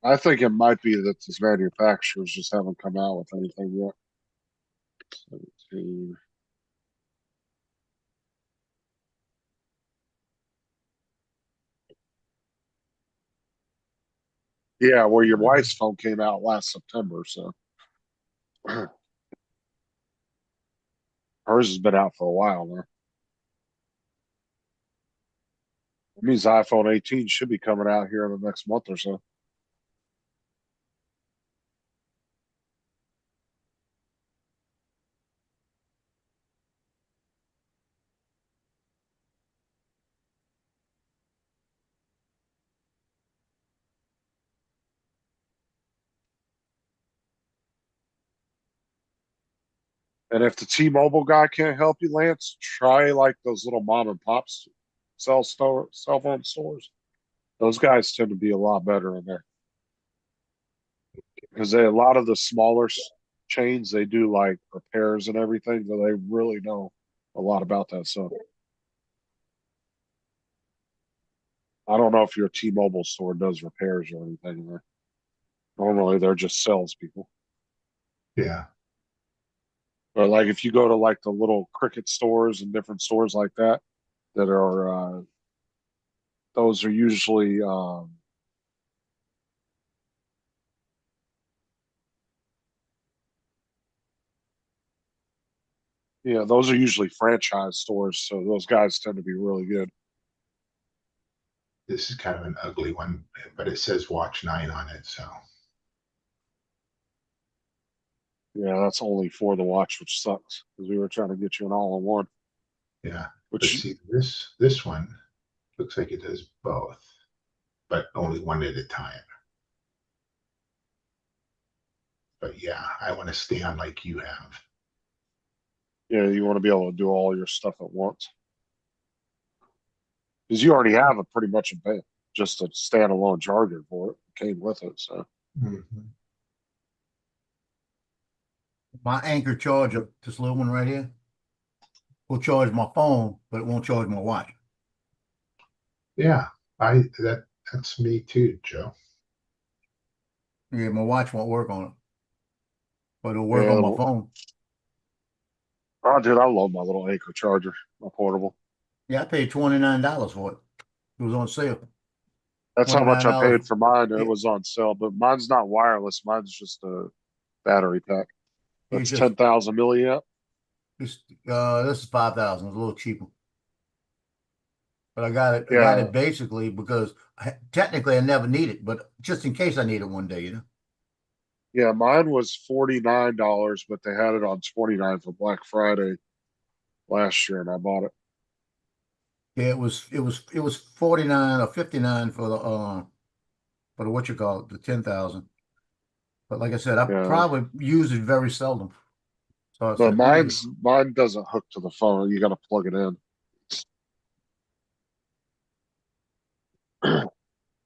I think it might be that these manufacturers just haven't come out with anything yet. 17. Yeah, well, your wife's phone came out last September, so hers has been out for a while now. It means iPhone 18 should be coming out here in the next month or so. And if the T-Mobile guy can't help you, Lance, try like those little mom and pops cell phone stores. Those guys tend to be a lot better in there because a lot of the smaller chains they do like repairs and everything, so they really know a lot about that stuff. I don't know if your T-Mobile store does repairs or anything there. Normally they're just salespeople. Yeah. But like if you go to like the little Cricket stores and different stores like that, that are those are usually yeah, those are usually franchise stores, so those guys tend to be really good. This is kind of an ugly one, but it says watch 9 on it. So Yeah, that's only for the watch, which sucks because we were trying to get you an all-in-one. yeah. But Which see, this one looks like it does both, but only one at a time. But yeah, I want to stay on like you have. yeah, you want to be able to do all your stuff at once because you already have a pretty much just a standalone charger for it. It came with it, so Mhm. My Anchor charger, this little one right here, will charge my phone, but it won't charge my watch. Yeah, that's me too, Joe. Yeah, my watch won't work on it, but it'll work yeah. on my phone. Oh, dude, I love my little Anchor charger, my portable. Yeah, I paid $29 for it. It was on sale. That's how much I $29. paid for mine. It Yeah, was on sale, but mine's not wireless. Mine's just a battery pack. it's That's just 10,000 milliamp. this is 5,000. It's a little cheaper. But I got it. I got Yeah, it basically because technically I never need it, but just in case I need it one day, you know. yeah. Mine was $49, but they had it on 29 for Black Friday last year, and I bought it. Yeah, it was 49 or 59 for the what you call it, the 10,000. But like I said, I Yeah, probably use it very seldom. So I but said, mine doesn't hook to the phone. You got to plug it in.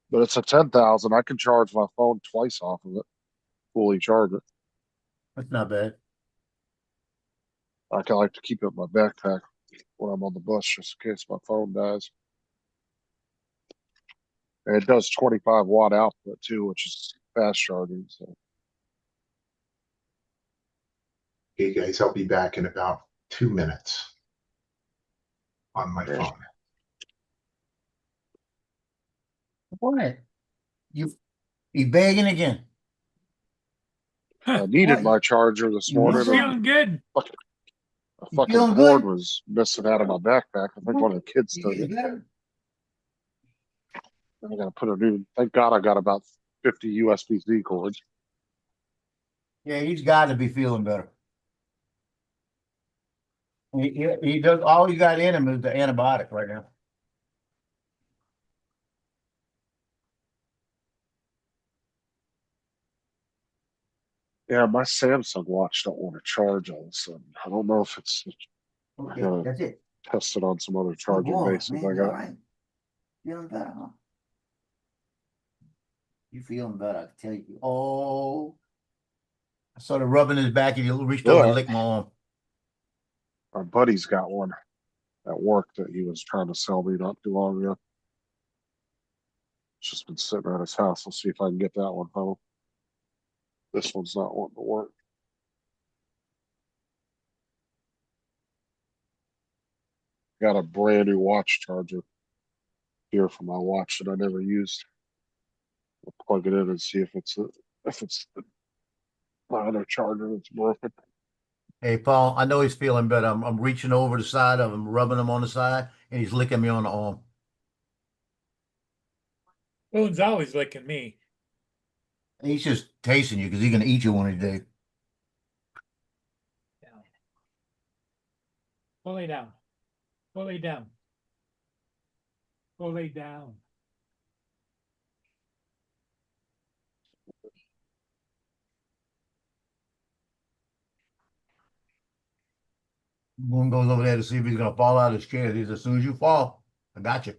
But it's a 10,000. I can charge my phone twice off of it, fully charge it. that's not bad. I can like to keep it in my backpack when I'm on the bus just in case my phone dies. And it does 25-watt output too, which is fast charging. So Okay, guys, I'll be back in about 2 minutes on my yeah. phone. What? You you begging again? I needed What? my charger this You want morning, He's and something? feeling good. a You fucking feeling cord good? was missing out of my backpack. I think one of the kids took You it. better. I gotta put a new. Thank God I got about 50 USB-C cords. Yeah, he's got to be feeling better. He does all you got in him is the antibiotic right now. Yeah, my Samsung watch don't want to charge all of a sudden. I don't know if it's I Okay, gotta that's it. test it on some other Good charging boy, bases man, I you all got. right? Feeling better, huh? You feeling better, I can tell you. Oh, I started rubbing his back and he reached over and But licked my arm. my buddy's got one at work that he was trying to sell me not too long ago. It's just been sitting at his house. I'll see if I can get that one home. This one's not wanting to work. Got a brand new watch charger here for my watch that I never used. I'll plug it in and see if it's my other charger that's broken. Hey, Paul, I know he's feeling better. I'm reaching over the side of him, rubbing him on the side, and he's licking me on the arm. Boone's always licking me. And he's just tasting you because he's gonna eat you one of these days. Down. Go lay down. Go lay down. Go lay down. Boone goes over there to see if he's gonna fall out of his chair. He says, as soon as you fall, I got you.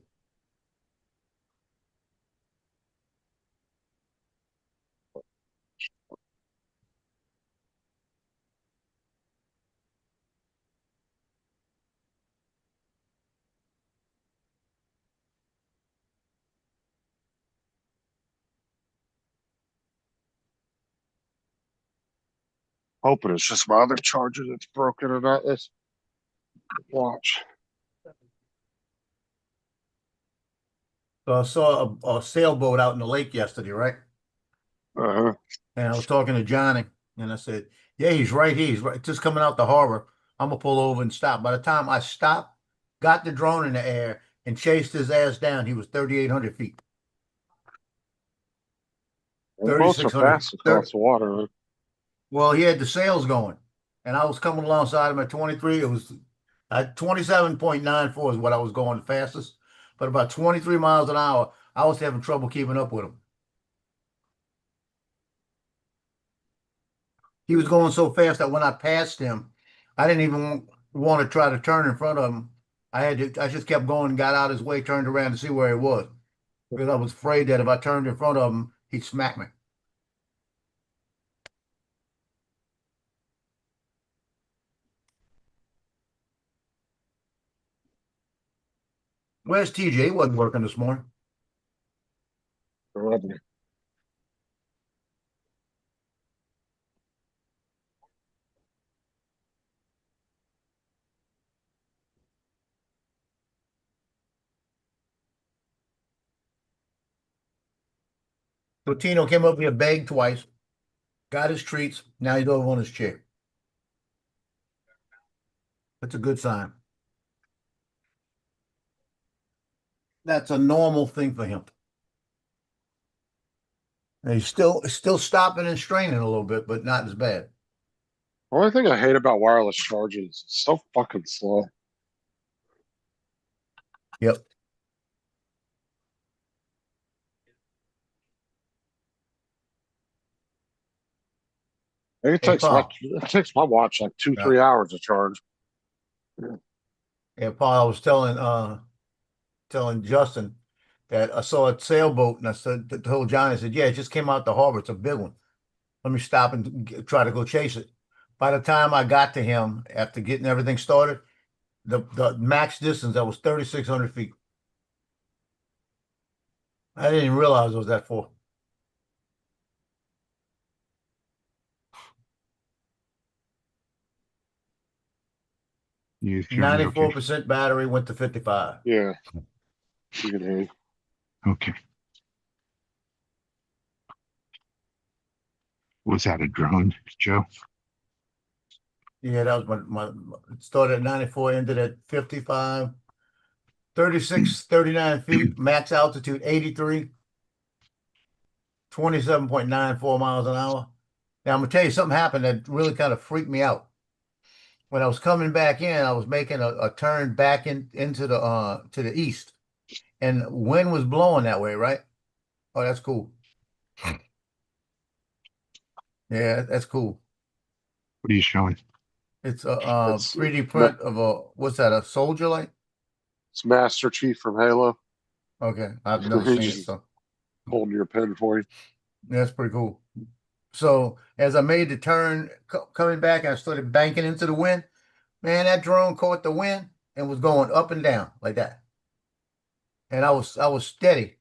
Hoping it's just my other charger that's broken or not. Let's watch. So I saw a sailboat out in the lake yesterday, right? Uh-huh. And I was talking to Johnny, and I said, "Yeah, he's right here. He's right, just coming out the harbor. I'm gonna pull over and stop." By the time I stopped, got the drone in the air, and chased his ass down, he was 3,800 feet. Boats are 3,600. fast across the water. Well, he had the sails going, and I was coming alongside him at 23. It was at 27.94 is what I was going the fastest, but about 23 miles an hour, I was having trouble keeping up with him. He was going so fast that when I passed him, I didn't even want to try to turn in front of him. I just kept going and got out his way, turned around to see where he was. Because I was afraid that if I turned in front of him, he'd smack me. Where's TJ? He wasn't working this morning. So Tino came up here, begged twice, got his treats. Now he's over on his chair. That's a good sign. That's a normal thing for him. And he's still stopping and straining a little bit, but not as bad. The only thing I hate about wireless charging is it's so fucking slow. Yep. It Hey, takes Paul. it takes my watch like 2, Yeah. 3 hours to charge. Yeah, Paul, I was telling Justin that I saw a sailboat, and I told Johnny, I said, "Yeah, it just came out the harbor. It's a big one. Let me stop and try to go chase it." By the time I got to him, after getting everything started, the max distance that was 3,600 feet. I didn't even realize it was that far. You hear me okay? 94% battery went to 55. Yeah. You can hear. Okay. Was that a drone, Joe? Yeah, that was it started at 94, ended at 55, 36, 39 feet, max altitude 83, 27.94 miles an hour. Now I'm gonna tell you something happened that really kind of freaked me out. When I was coming back in, I was making a turn back into the to the east, and wind was blowing that way, right? Oh, that's cool. Yeah, that's cool. What are you showing? It's a It's 3D print of what's that, a soldier light? It's Master Chief from Halo. Okay, I've never He seen it, just so holding your pen for you. that's pretty cool. So as I made the turn coming back, I started banking into the wind. Man, that drone caught the wind and was going up and down like that. And I was steady.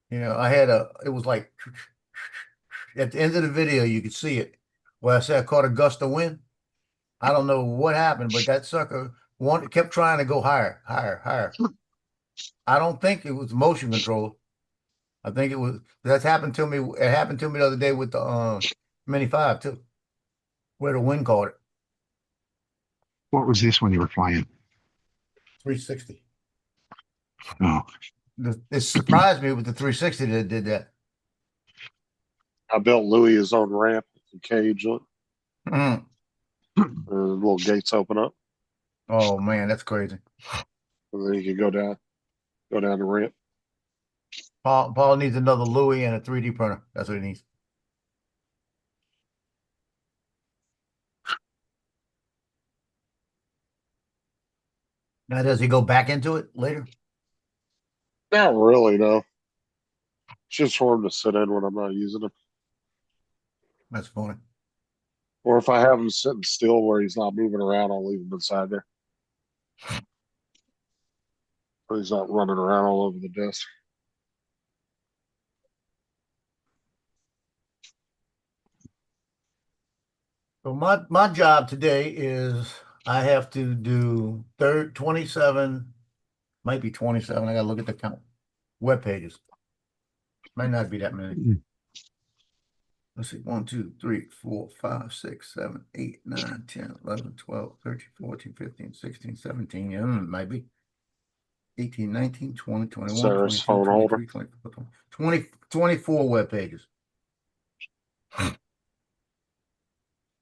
You know, it was like at the end of the video, you could see it. Where I said I caught a gust of wind. I don't know what happened, but that sucker kept trying to go higher. I don't think it was motion control. I think that's happened to me. It happened to me the other day with the Mini 5 too, where the wind caught it. What was this when you were flying? 360. Oh, It surprised me with the 360 that did that. I built Louis his own ramp and cage. Mhm. Little gates open up, Oh man, that's crazy. and then you can go down the ramp. Paul needs another Louis and a 3D printer. That's what he needs. Now, does he go back into it later? Not really, no. It's just for him to sit in when I'm not using him. That's funny. Or if I have him sitting still where he's not moving around, I'll leave him inside there. So he's not running around all over the desk. So my job today is I have to do 27, might be 27. I gotta look at the count. Web pages. Might not be that many. Let's see, 1, 2, 3, 4, 5, 6, 7, 8, 9, 10, 11, 12, 13, 14, 15, 16, 17. Yeah, might be. 18, 19, 20, 21, Sarah's 22, phone holder. 23, 24, 20, 24 web pages.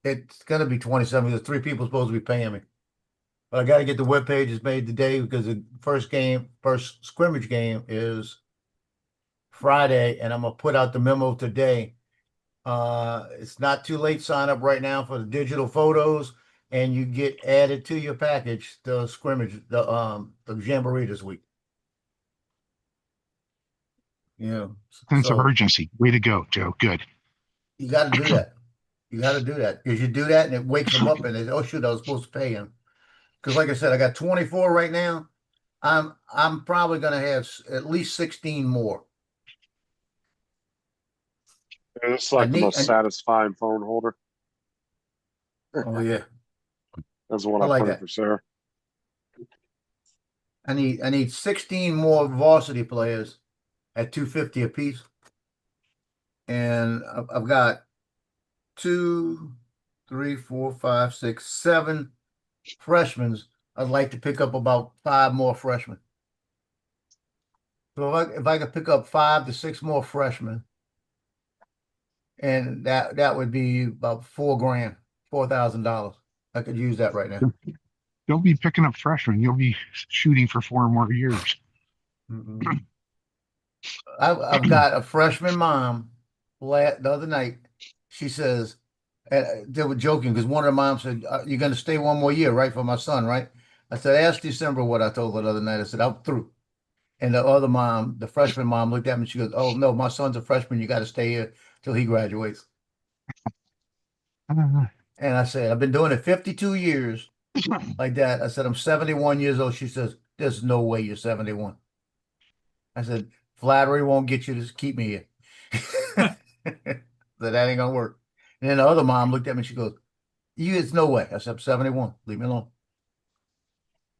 It's gonna be 27 because 3 people supposed to be paying me. But I gotta get the web pages made today because the first scrimmage game is Friday, and I'm gonna put out the memo today. It's not too late. Sign up right now for the digital photos, and you get added to your package, the scrimmage, the jamboree this week. Yeah. Sense of So urgency. Way to go, Joe. Good. you gotta do that. You gotta do that because you do that and it wakes them up and they say, oh shoot, I was supposed to pay him. Because like I said, I got 24 right now. I'm probably gonna have at least 16 more. It's like the most satisfying phone holder. Oh yeah. That's the one I I like put in that. for Sarah. I need 16 more varsity players at 250 apiece. And I've got 2, 3, 4, 5, 6, 7 freshmen. I'd like to pick up about 5 more freshmen. So if I could pick up 5 to 6 more freshmen, and that would be about $4,000, $4,000. I could use that right now. Don't be picking up freshmen. You'll be shooting for 4 more years. I've got a freshman mom the other night. She says, they were joking because one of the moms said, you're going to stay 1 more year, right, for my son, right? I said, ask December what I told her the other night. I said, I'm through. And the other mom, the freshman mom, looked at me and she goes, oh, no, my son's a freshman. You got to stay here till he graduates. And I said, I've been doing it 52 years like that. I said, I'm 71 years old. She says, there's no way you're 71. I said, flattery won't get you to keep me here. That ain't gonna work. And then the other mom looked at me. She goes, it's no way. I said, I'm 71. Leave me alone.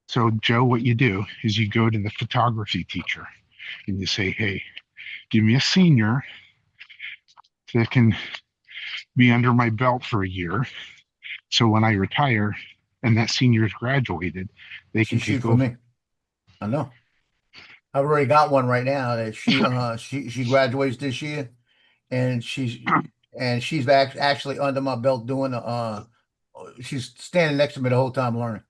So, Joe, what you do is you go to the photography teacher and you say, hey, give me a senior that can be under my belt for a year. So when I retire and that senior's graduated, they can shoot take for over. me. I know. I've already got one right now that she graduates this year, and she's actually under my belt doing she's standing next to me the whole time learning.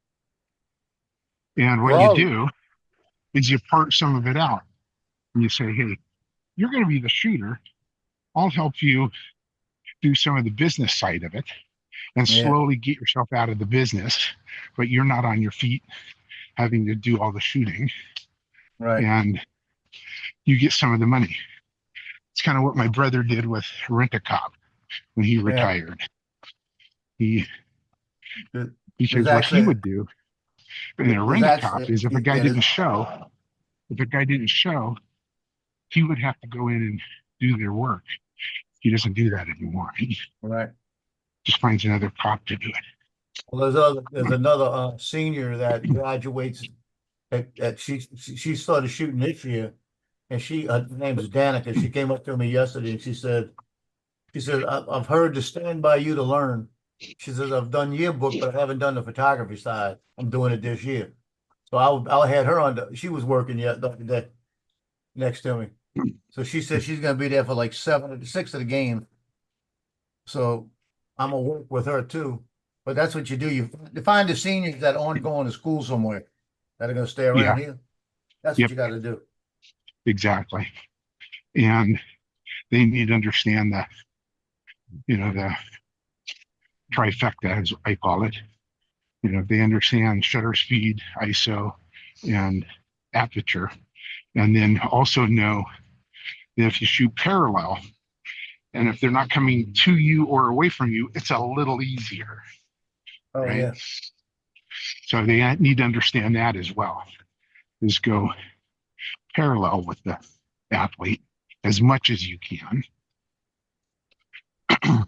And what you do is you part some of it out and you say, hey, you're going to be the shooter. I'll help you do some of the business side of it and slowly get yourself out of the business, but you're not on your feet having to do all the shooting. Right. And you get some of the money. It's kind of what my brother did with Rent-A-Cop when he retired. Because what he would do in a Rent-A-Cop is if a guy didn't show, he would have to go in and do their work. He doesn't do that anymore. He just finds another cop to do it. Well, there's another senior that graduates that she started shooting this year, and her name is Danica. She came up to me yesterday and she said, I've heard to stand by you to learn. She says, I've done yearbook, but I haven't done the photography side. I'm doing it this year. So I had her on she was working next to me. So she said she's going to be there for like 6 of the game. So I'm going to work with her too. But that's what you do. You find the seniors that aren't going to school somewhere that are going to stay around here. That's what you got to do. Exactly. And they need to understand that, the trifecta, as I call it. They understand shutter speed, ISO, and aperture. And then also know that if you shoot parallel, and if they're not coming to you or away from you, it's a little easier, Oh right? yeah. So they need to understand that as well, is go parallel with the athlete as much as you can.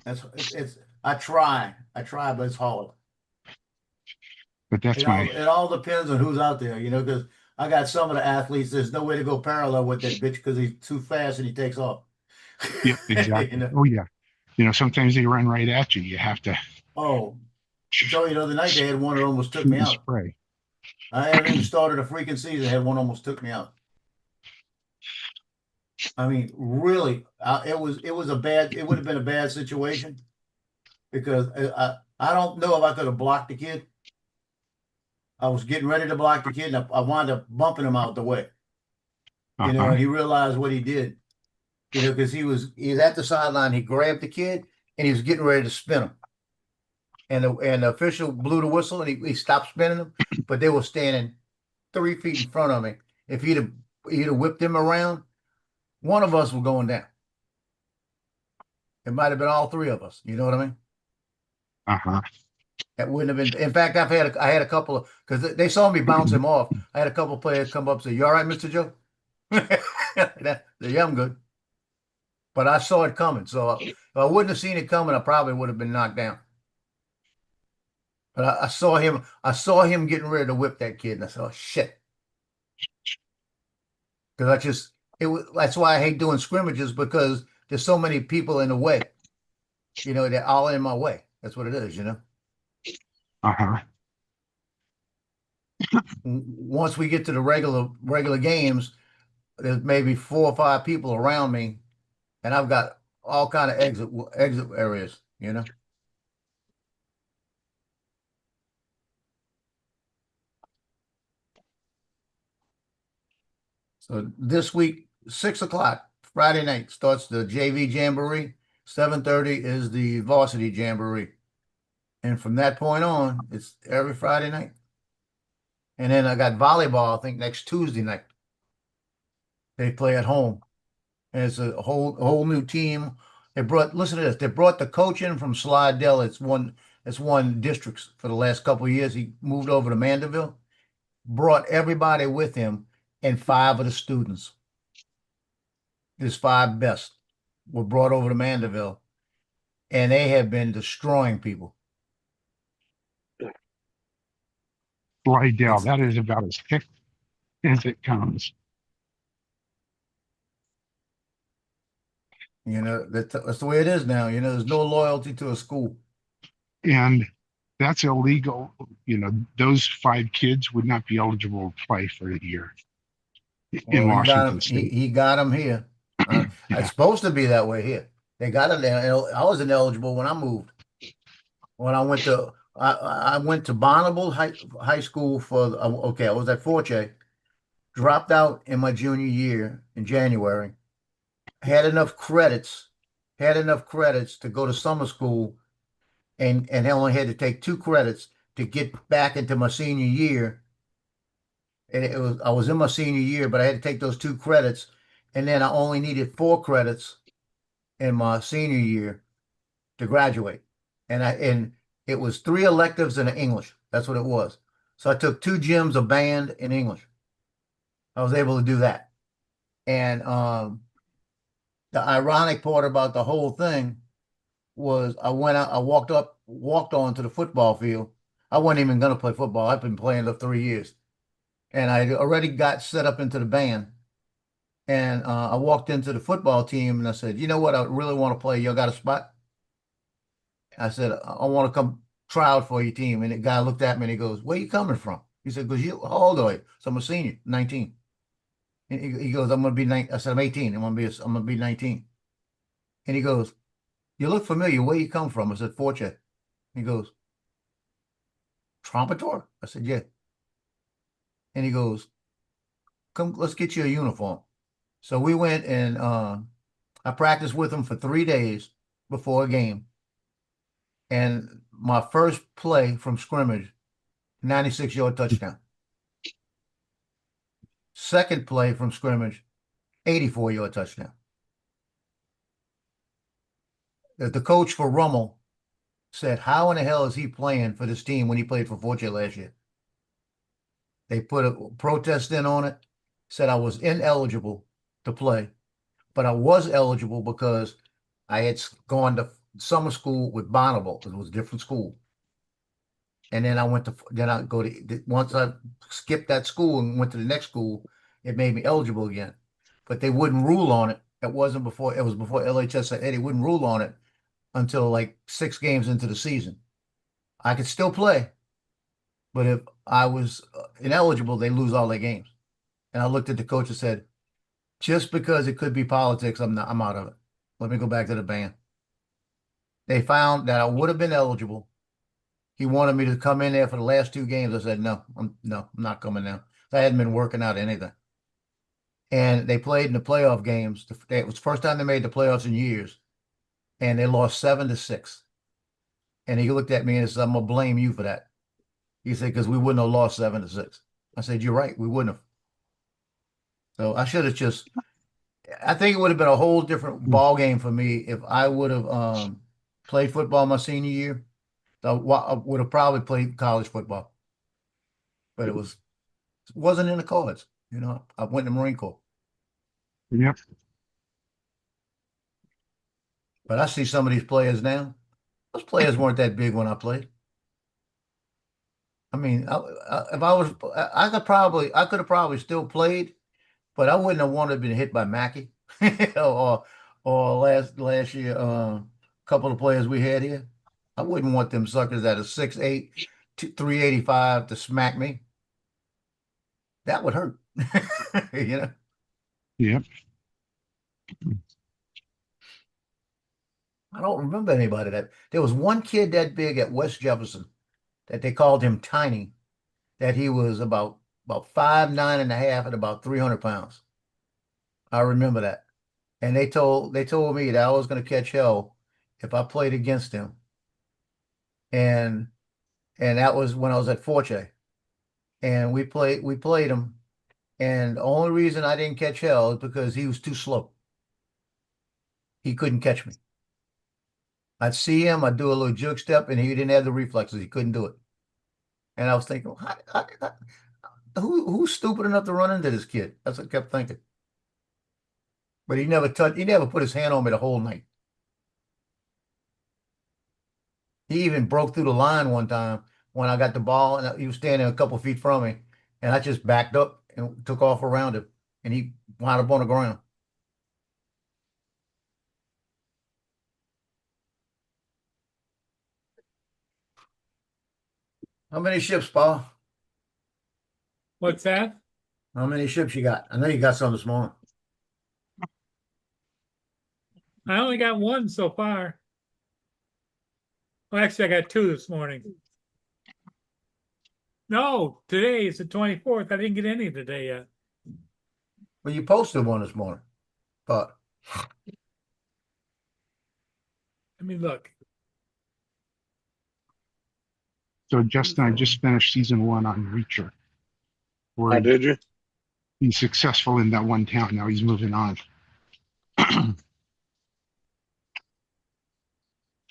It's I try, but it's hard. But that's It all depends on who's out there, because I got some of the athletes, there's no way to go parallel with that bitch because he's too fast and he takes off. yeah, exactly. Oh yeah. Sometimes they run right at you. You have to Oh, I told you the other night they had one that almost took shoot me and out. spray. I haven't even started a freaking season. I had one almost took me out. I mean, really, it would have been a bad situation because I don't know if I could have blocked the kid. I was getting ready to block the kid, and I wound up bumping him out the way. Uh-huh. And he realized what he did. Because he was at the sideline, he grabbed the kid and he was getting ready to spin him. And the official blew the whistle and he stopped spinning him, but they were standing 3 feet in front of me. If he'd have whipped him around, one of us was going down. It might have been all three of us. You know what I mean? Uh-huh. That wouldn't have been. In fact, I had a couple of, because they saw me bounce him off. I had a couple of players come up and say, "You all right, Mr. Joe?" Yeah, I'm good. But I saw it coming. So if I wouldn't have seen it coming, I probably would have been knocked down. But I saw him getting ready to whip that kid, and I said, "Oh shit!" Because that's why I hate doing scrimmages, because there's so many people in the way. They're all in my way. That's what it is. Uh-huh. Once we get to the regular games, there's maybe 4 or 5 people around me, and I've got all kind of exit areas. So this week, 6 o'clock, Friday night, starts the JV Jamboree. 7:30 is the varsity Jamboree. And from that point on, it's every Friday night. And then I got volleyball, I think next Tuesday night. They play at home. And it's a whole new team. Listen to this, they brought the coach in from Slidell. It's won districts for the last couple of years. He moved over to Mandeville, brought everybody with him, and 5 of the students. His 5 best were brought over to Mandeville, and they have been destroying people. Slidell, that is about as thick as it comes. That's the way it is now. There's no loyalty to a school. And that's illegal. Those 5 kids would not be eligible to play for the year in Washington State. He got them here. Yeah. It's supposed to be that way here. They got it there. I was ineligible when I moved. When I went to Bonneville High School I was at Forte, dropped out in my junior year in January, had enough credits to go to summer school, and I only had to take 2 credits to get back into my senior year. And I was in my senior year, but I had to take those 2 credits, and then I only needed 4 credits in my senior year to graduate. And it was 3 electives and an English. That's what it was. So I took 2 gyms, a band, and English. I was able to do that. And the ironic part about the whole thing was I went out, I walked onto the football field. I wasn't even going to play football. I've been playing for 3 years. And I already got set up into the band. And I walked into the football team and I said, "You know what? I really want to play. Y'all got a spot?" I said, "I want to come try out for your team." And the guy looked at me and he goes, "Where you coming from?" He said, "How old are you?" So I'm a senior, 19. And he goes, "I'm going to be 19. I said, "I'm 18. I'm going to be 19. And he goes, "You look familiar. Where you come from?" I said, "Forte." He goes, "Trompetor?" I said, "Yeah." And he goes, "Come, let's get you a uniform." So we went and I practiced with him for 3 days before a game. And my first play from scrimmage, 96-yard touchdown. second play from scrimmage, 84-yard touchdown. The coach for Rummel said, how in the hell is he playing for this team when he played for Forte last year? They put a protest in on it, said I was ineligible to play, but I was eligible because I had gone to summer school with Bonneville. It was a different school. And then once I skipped that school and went to the next school, it made me eligible again. But they wouldn't rule on it. It was before LHS said, hey, they wouldn't rule on it until like 6 games into the season. I could still play, but if I was ineligible, they lose all their games. And I looked at the coach and said, just because it could be politics, I'm out of it. Let me go back to the band. They found that I would have been eligible. He wanted me to come in there for the last 2 games. I said, no, I'm not coming now. I hadn't been working out anything. And they played in the playoff games. It was the first time they made the playoffs in years. And they lost 7-6. And he looked at me and said, I'm going to blame you for that. He said, because we wouldn't have lost 7-6. I said, you're right. We wouldn't have. So I should have I think it would have been a whole different ball game for me if I would have played football my senior year. I would have probably played college football. But it wasn't in the cards. You know, I went in the Marine Corps. Yep. But I see some of these players now. Those players weren't that big when I played. I mean, if I was, I could have probably still played, but I wouldn't have wanted to be hit by Mackey or last year, couple of players we had here. I wouldn't want them suckers that are 6'8", 385 to smack me. That would hurt, you know. Yep. I don't remember anybody there was one kid that big at West Jefferson that they called him Tiny, that he was about 5'9" and a half and about 300 pounds. I remember that. And they told me that I was going to catch hell if I played against him. And that was when I was at Forte. And we played him. And the only reason I didn't catch hell is because he was too slow. He couldn't catch me. I'd see him, I'd do a little juke step, and he didn't have the reflexes. He couldn't do it. And I was thinking, who's stupid enough to run into this kid? That's what I kept thinking. But he never put his hand on me the whole night. He even broke through the line one time when I got the ball, and he was standing a couple feet from me, and I just backed up and took off around him, and he wound up on the ground. How many ships, Paul? What's that? How many ships you got? I know you got some this morning. I only got 1 so far. Well, actually, I got 2 this morning. No, today is the 24th. I didn't get any today yet. Well, you posted one this morning, but Let me look. So Justin, I just finished season 1 on Reacher, How where did you? he's successful in that one town. Now he's moving on.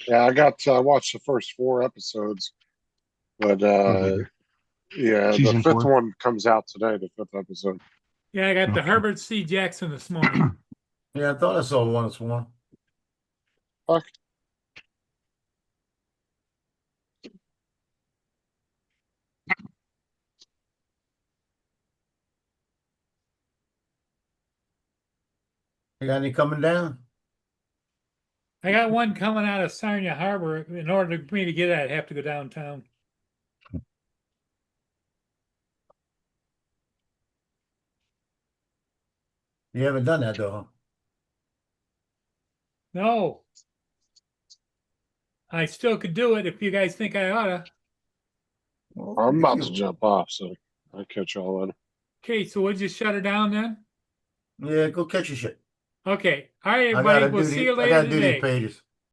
Yeah, I watched the first 4 episodes, but yeah, the Season 5th 4? one comes out today. The 5th episode. Yeah, I got the Okay. Herbert C. Jackson this morning. yeah, I thought I saw one this morning. Fuck. You got any coming down? I got one coming out of Sarnia Harbor. In order for me to get it, I'd have to go downtown. You haven't done that though, huh? No. I still could do it if you guys think I oughta. Well, I'm if about you- to jump off, so I'll catch y'all later. Okay, so we'll just shut her down then? Yeah, go catch your shit. Okay. All right, I everybody. gotta We'll do see you I later gotta do these today. pages.